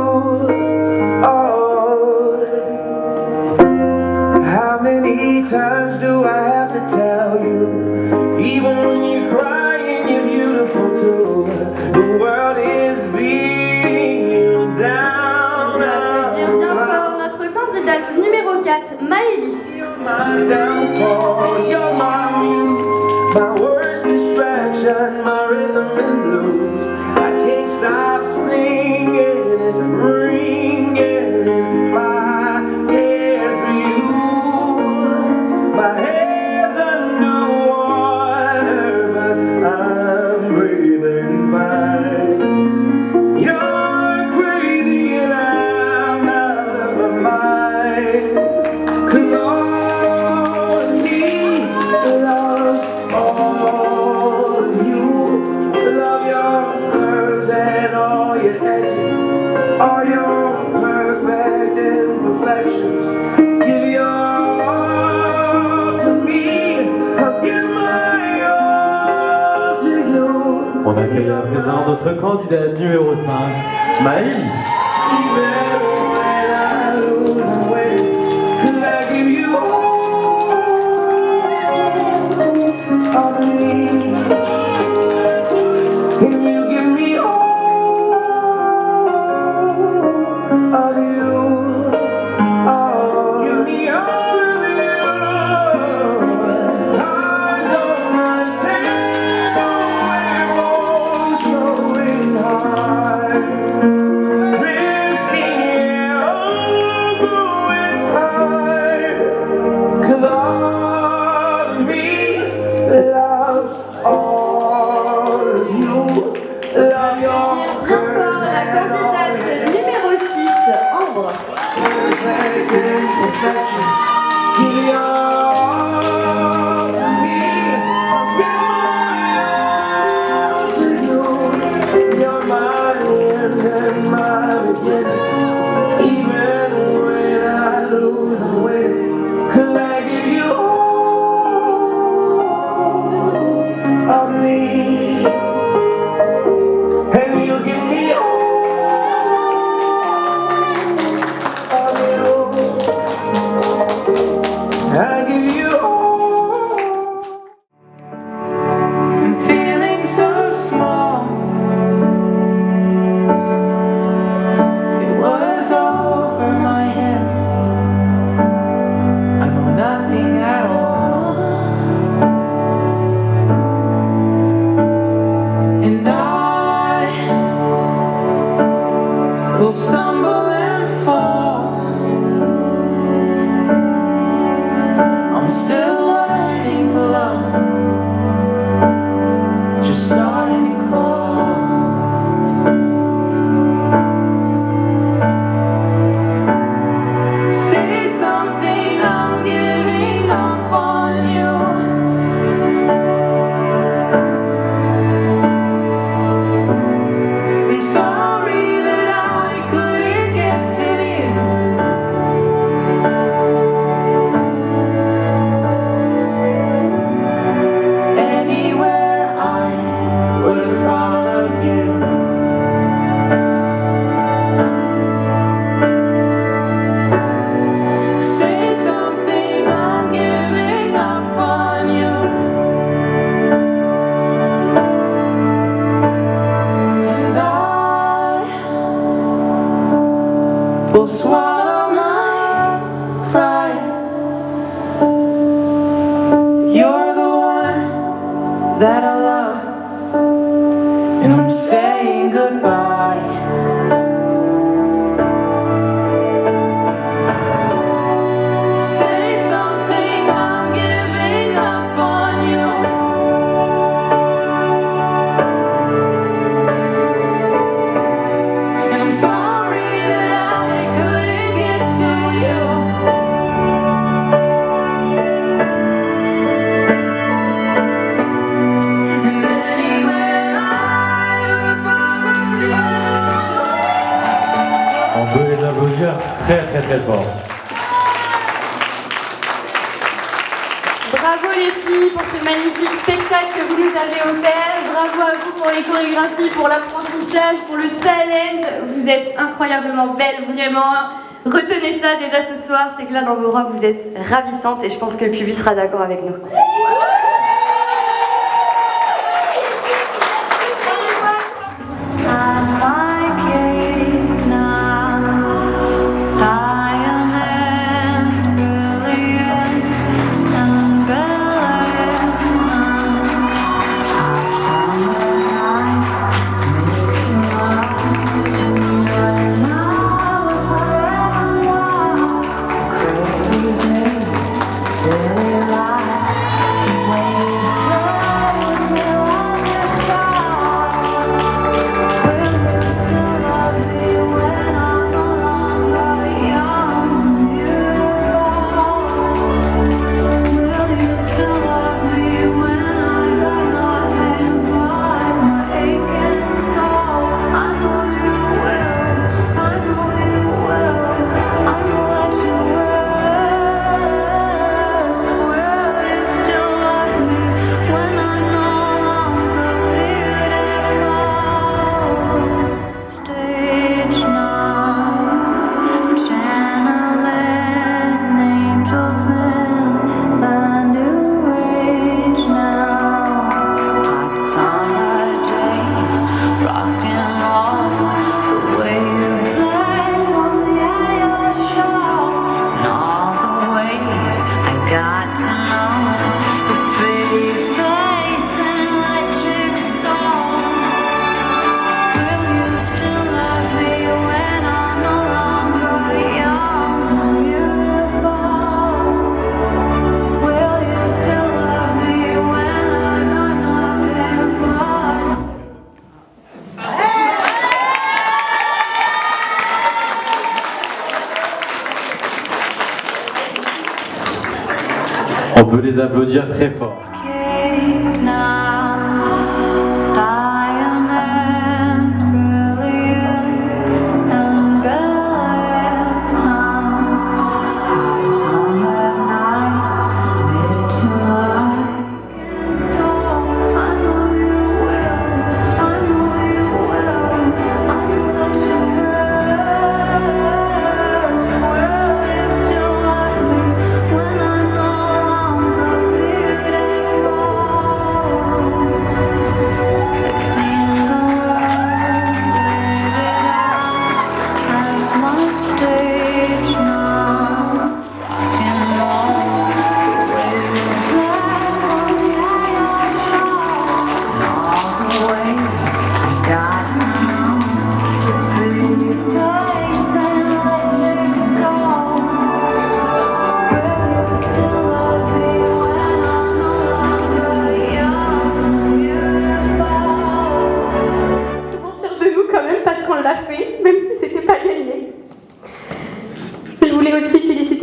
How many times do I have to tell you? Even when you're crying, you're beautiful too. The world is beating down. On va applaudir bien fort notre candidate numéro 4, Maëlys. My downfall, you're my muse, my worst distraction, my rhythm and blues. I can't stop singing, it's ringing in my head for you. My head's underwater, but I'm breathing fine. You're crazy and I'm out of my mind, 'cause all of me loves all of you. Love your curves and all your edges, all your perfect imperfections. Give your all to me, I'll give my all to you. On accueille à présent notre candidate numéro 5, Maëlys. Even when I lose, I'm winning, 'cause I give you all of me, and you give me all of you. Give me all of you. Cards on my table, we're both showing hearts, risking that I love, and I'm saying goodbye. Say something, I'm giving up on you. And I'm sorry that I couldn't get to you. And anywhere On peut les applaudir très très très fort. Bravo les filles pour ce magnifique spectacle que vous nous avez offert. Bravo à vous pour les chorégraphies, pour l'apprentissage, pour le challenge. Vous êtes incroyablement belles, vraiment. Retenez ça déjà ce soir, c'est que là dans vos robes vous êtes ravissantes et je pense que le public sera d'accord avec nous. On peut les applaudir très fort.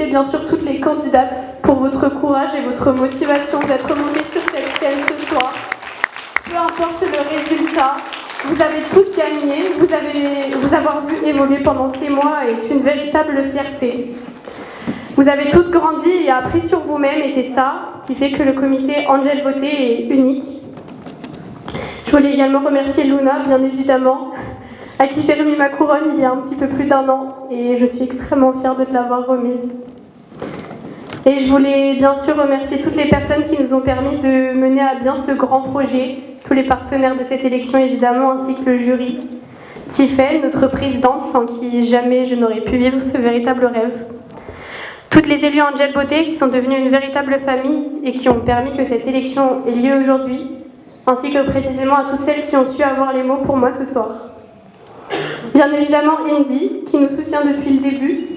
Bien sûr toutes les candidates pour votre courage et votre motivation d'être montées sur cette scène ce soir. Peu importe le résultat, vous avez toutes gagné, vous avoir vu évoluer pendant ces mois est une véritable fierté. Vous avez toutes grandi et appris sur vous-même et c'est ça qui fait que le comité Angel Beauté est unique. Je voulais également remercier Luna, bien évidemment, à qui j'ai remis ma couronne il y a un petit peu plus d'1 an et je suis extrêmement fière de te l'avoir remise. Et je voulais bien sûr remercier toutes les personnes qui nous ont permis de mener à bien ce grand projet, tous les partenaires de cette élection évidemment, ainsi que le jury. Tiffaine, notre présidente, sans qui jamais je n'aurais pu vivre ce véritable rêve. Toutes les élus Angel Beauté qui sont devenues une véritable famille et qui ont permis que cette élection ait lieu aujourd'hui. ainsi que précisément à toutes celles qui ont su avoir les mots pour moi ce soir. Bien évidemment Indy, qui nous soutient depuis le début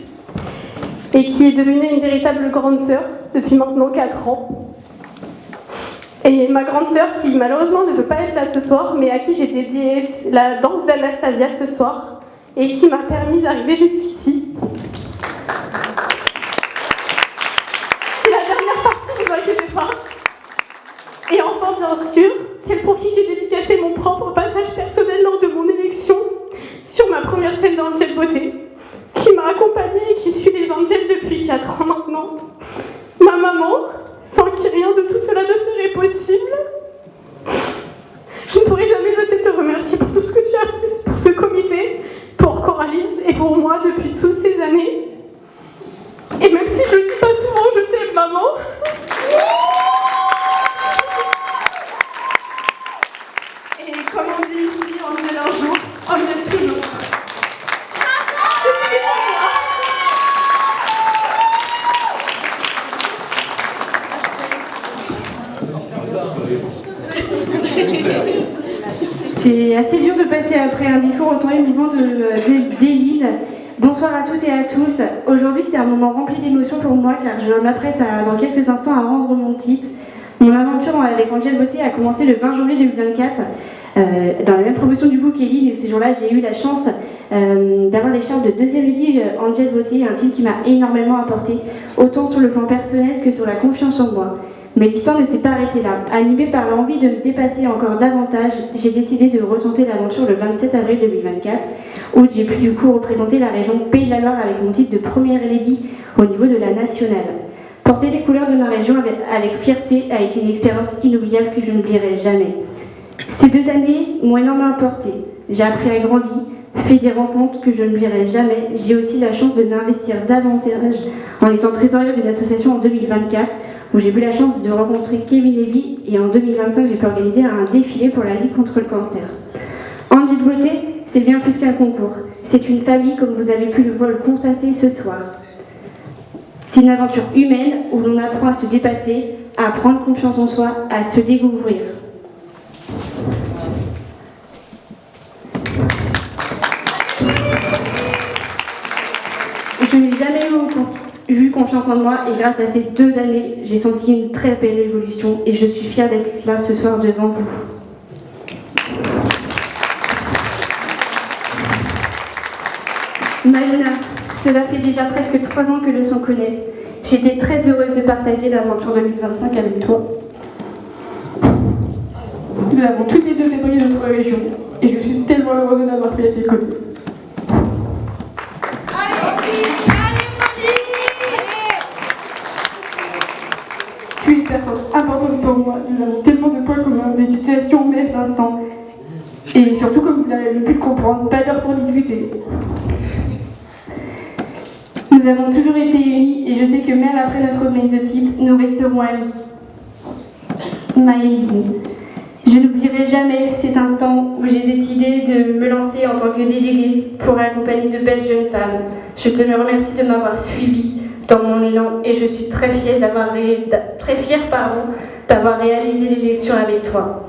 et qui est devenue une véritable grande sœur depuis maintenant 4 ans. Et ma grande sœur qui malheureusement ne peut pas être là ce soir, mais à qui j'ai dédié la danse d'Anastasia ce soir et qui m'a permis d'arriver jusqu'ici. C'est la dernière partie, ne vous inquiétez pas. Et enfin, bien sûr, celle pour qui j'ai dédicacé mon propre passage personnel lors de mon élection sur ma première scène d'Angel Beauté, qui m'a accompagnée et qui suit les Angels depuis 4 ans maintenant. Ma maman, sans qui rien de tout cela ne serait possible. Je ne pourrai jamais assez te remercier pour tout ce que tu as fait pour ce comité, pour Coralis et pour moi depuis toutes ces années. Et même si je ne le dis pas souvent, je t'aime, maman. Et comme on dit ici, Angel un jour, Angel toujours. C'est assez dur de passer après un discours autant émouvant d'Éline. Bonsoir à toutes et à tous. Aujourd'hui, c'est un moment rempli d'émotions pour moi car je m'apprête dans quelques instants à rendre mon titre. Mon aventure avec Angel Beauté a commencé le 20 janvier 2024 dans la même promotion du book Éline. Et ce jour-là, j'ai eu la chance d'avoir l'écharpe de deuxième lady Angel Beauté, un titre qui m'a énormément apporté, autant sur le plan personnel que sur la confiance en moi. Mais l'histoire ne s'est pas arrêtée là. Animée par l'envie de me dépasser encore davantage, j'ai décidé de retenter l'aventure le 27 avril 2024, où j'ai pu du coup représenter la région Pays de la Loire avec mon titre de première lady au niveau de la nationale. Porter les couleurs de ma région avec fierté a été une expérience inoubliable que je n'oublierai jamais. Ces 2 années m'ont énormément apporté. J'ai appris à grandir, fait des rencontres que je n'oublierai jamais. J'ai aussi la chance de m'investir davantage en étant trésorière d'une association en 2024, où j'ai eu la chance de rencontrer Kevin Levy, et en 2025 j'ai pu organiser un défilé pour la lutte contre le cancer. Angel Beauté, c'est bien plus qu'un concours. C'est une famille comme vous avez pu le constater ce soir. C'est une aventure humaine où l'on apprend à se dépasser, à prendre confiance en soi, à se découvrir. Je n'ai jamais eu confiance en moi et grâce à ces 2 années, j'ai senti une très belle évolution et je suis fière d'être là ce soir devant vous. Maluna, cela fait déjà presque 3 ans que le son connaît. J'étais très heureuse de partager l'aventure 2025 avec toi. Nous avons toutes les 2 fait briller notre région et je suis tellement heureuse de l'avoir fait à tes côtés. Tu es une personne importante pour moi. Nous avons tellement de points communs, des situations aux mêmes instants. Et surtout, comme vous l'avez pu le comprendre, pas d'heure pour discuter. Nous avons toujours été unis et je sais que même après notre remise de titre, nous resterons amis. Maëline, je n'oublierai jamais cet instant où j'ai décidé de me lancer en tant que déléguée pour accompagner de belles jeunes femmes. Je te remercie de m'avoir suivie dans mon élan et je suis très fière d'avoir réalisé l'élection avec toi.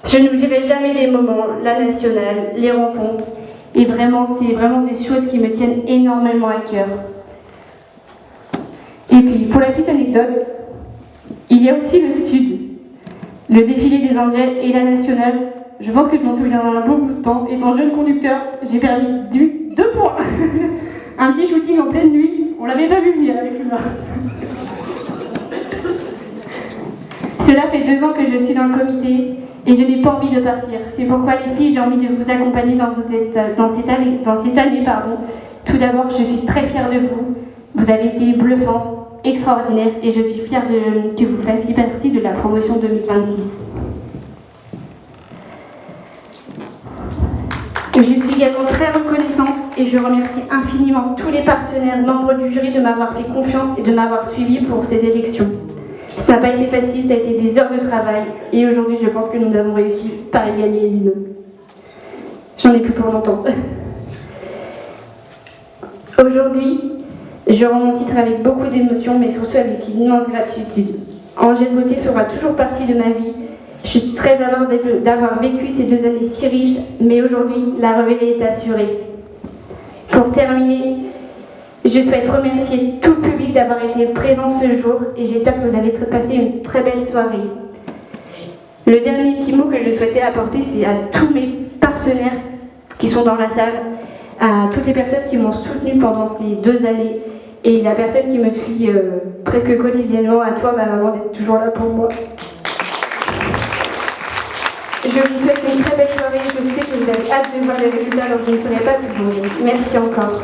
Je n'oublierai jamais les moments, la nationale, les rencontres, et vraiment, c'est vraiment des choses qui me tiennent énormément à cœur. Et puis, pour la petite anecdote, il y a aussi le Sud, le défilé des Angels et la nationale. Je pense que je m'en souviendrai un bon bout de temps. Étant jeune conducteur, j'ai permis 2 points. Un petit shooting en pleine nuit, on l'avait pas vu venir avec lui là. Cela fait 2 ans que je suis dans le comité et je n'ai pas envie de partir. C'est pourquoi les filles, j'ai envie de vous accompagner dans cette année. Tout d'abord, je suis très fière de vous. Vous avez été bluffantes, extraordinaires et je suis fière que vous fassiez partie de la promotion 2026. Je suis également très reconnaissante et je remercie infiniment tous les partenaires, membres du jury de m'avoir fait confiance et de m'avoir suivi pour ces élections. Ça n'a pas été facile, ça a été des heures de travail et aujourd'hui je pense que nous avons réussi par y gagner Eline. J'en ai plus pour longtemps. Aujourd'hui, je rends mon titre avec beaucoup d'émotions mais surtout avec une immense gratitude. Angel Beauté fera toujours partie de ma vie Je suis très d'avoir vécu ces 2 années si riches, mais aujourd'hui, la relève est assurée. Pour terminer, je souhaite remercier tout le public d'avoir été présent ce jour et j'espère que vous avez passé une très belle soirée. Le dernier petit mot que je souhaitais apporter, c'est à tous mes partenaires qui sont dans la salle, à toutes les personnes qui m'ont soutenue pendant ces 2 années et la personne qui me suit presque quotidiennement, à toi, ma maman, d'être toujours là pour moi. Je vous souhaite une très belle soirée. Je sais que vous avez hâte de voir les résultats, alors je ne saurais pas tout vous dire. Merci encore.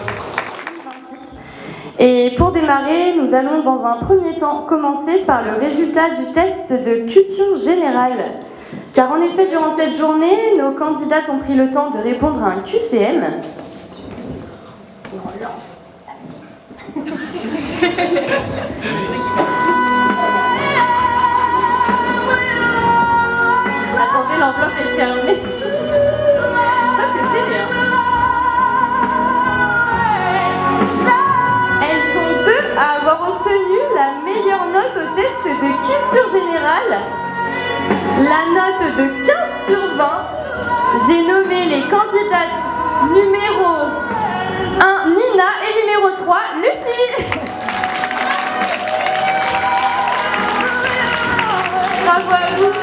Et pour démarrer, nous allons dans un premier temps commencer par le résultat du test de culture générale. Car en effet, durant cette journée, nos candidates ont pris le temps de répondre à un QCM. Attendez, l'enveloppe est fermée. Ça, c'est génial. Elles sont 2 à avoir obtenu la meilleure note au test de culture générale. La note de 15 sur 20. J'ai nommé les candidates numéro 1, Nina, et numéro 3, Lucie. Bravo à vous.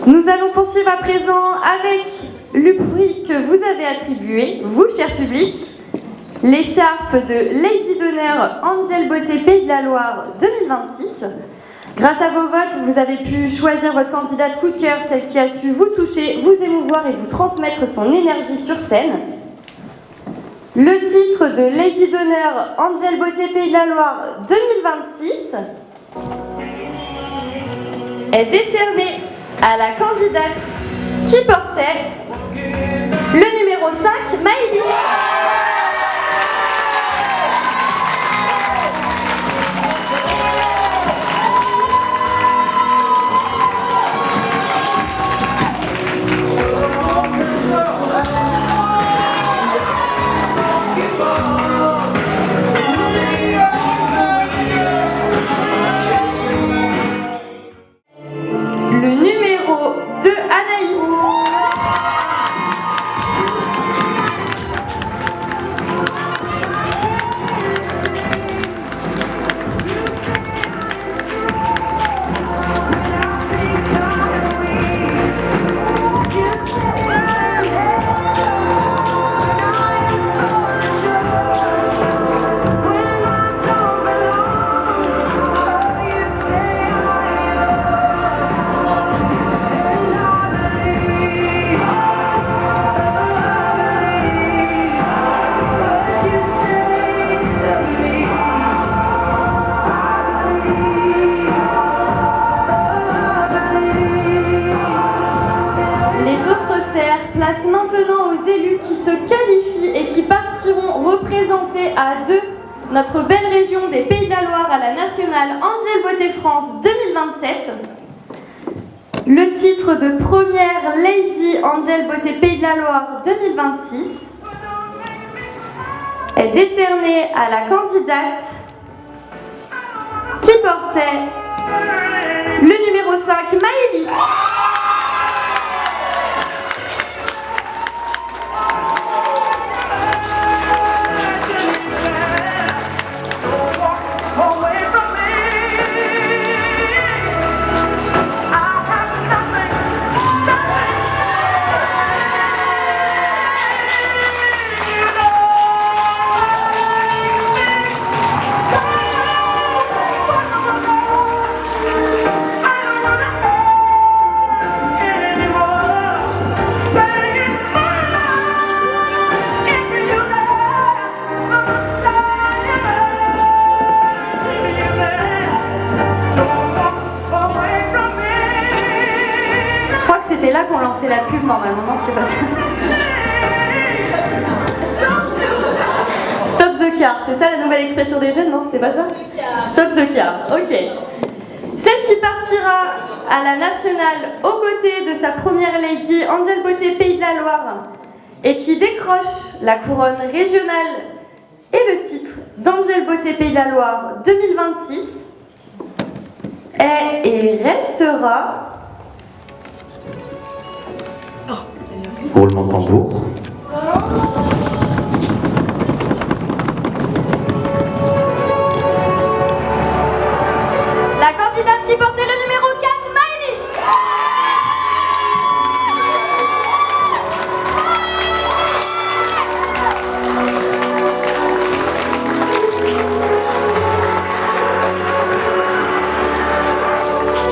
Nous allons poursuivre à présent avec le prix que vous avez attribué, vous, cher public, l'écharpe de Lady d'honneur Angel Beauté Pays de la Loire 2026. Grâce à vos votes, vous avez pu choisir votre candidate coup de cœur, celle qui a su vous toucher, vous émouvoir et vous transmettre son énergie sur scène. Le titre de Lady d'honneur Angel Beauté Pays de la Loire 2026 est décerné à la candidate qui portait le numéro 5, Maëlys. Le numéro 2, Anaïs. Place maintenant aux élus qui se qualifient et qui partiront représenter à 2 notre belle région des Pays de la Loire à la nationale Angel Beauté France 2027. Le titre de première Lady Angel Beauté Pays de la Loire 2026 est décerné à la candidate qui portait le numéro 5, Maëlys. C'était là qu'on lançait la pub normalement, non, c'était pas ça. Stop the car, c'est ça la nouvelle expression des jeunes, non, c'était pas ça? Stop the car, ok. Celle qui partira à la nationale aux côtés de sa première lady, Angel Beauté Pays de la Loire, et qui décroche la couronne régionale et le titre d'Angel Beauté Pays de la Loire 2026 est et restera... Roulement de tambour. La candidate qui portait le numéro 4, Maëlys.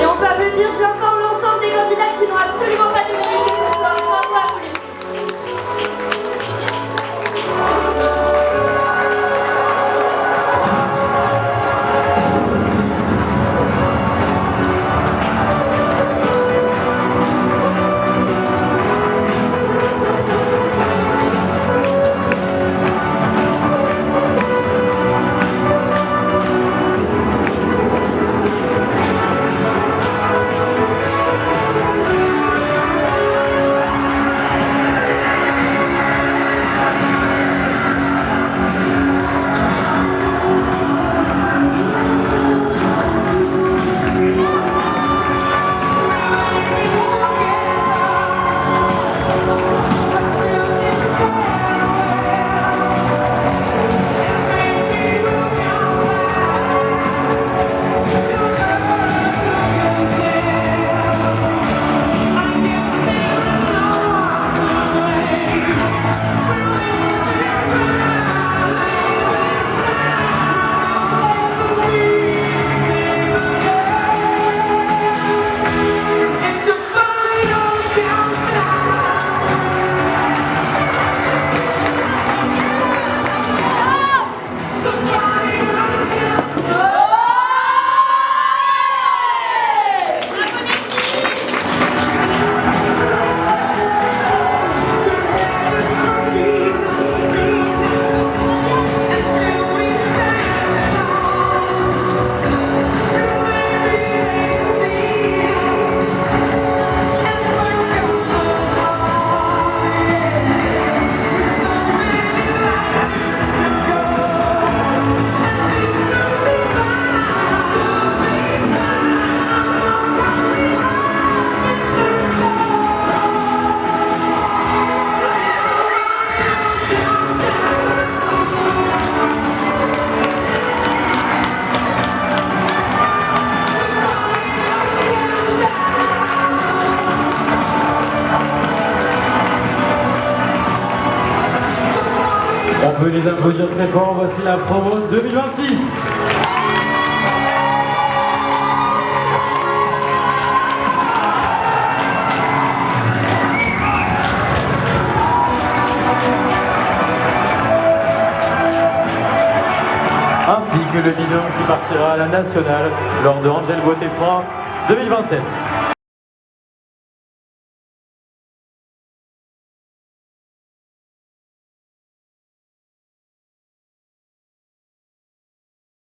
Et on peut applaudir bien fort l'ensemble des candidats qui n'ont absolument pas de mérite ce soir. Bravo à vous. On peut les applaudir très fort, voici la promo 2026. Ainsi que le binôme qui partira à la nationale lors de Angel Beauté France 2027.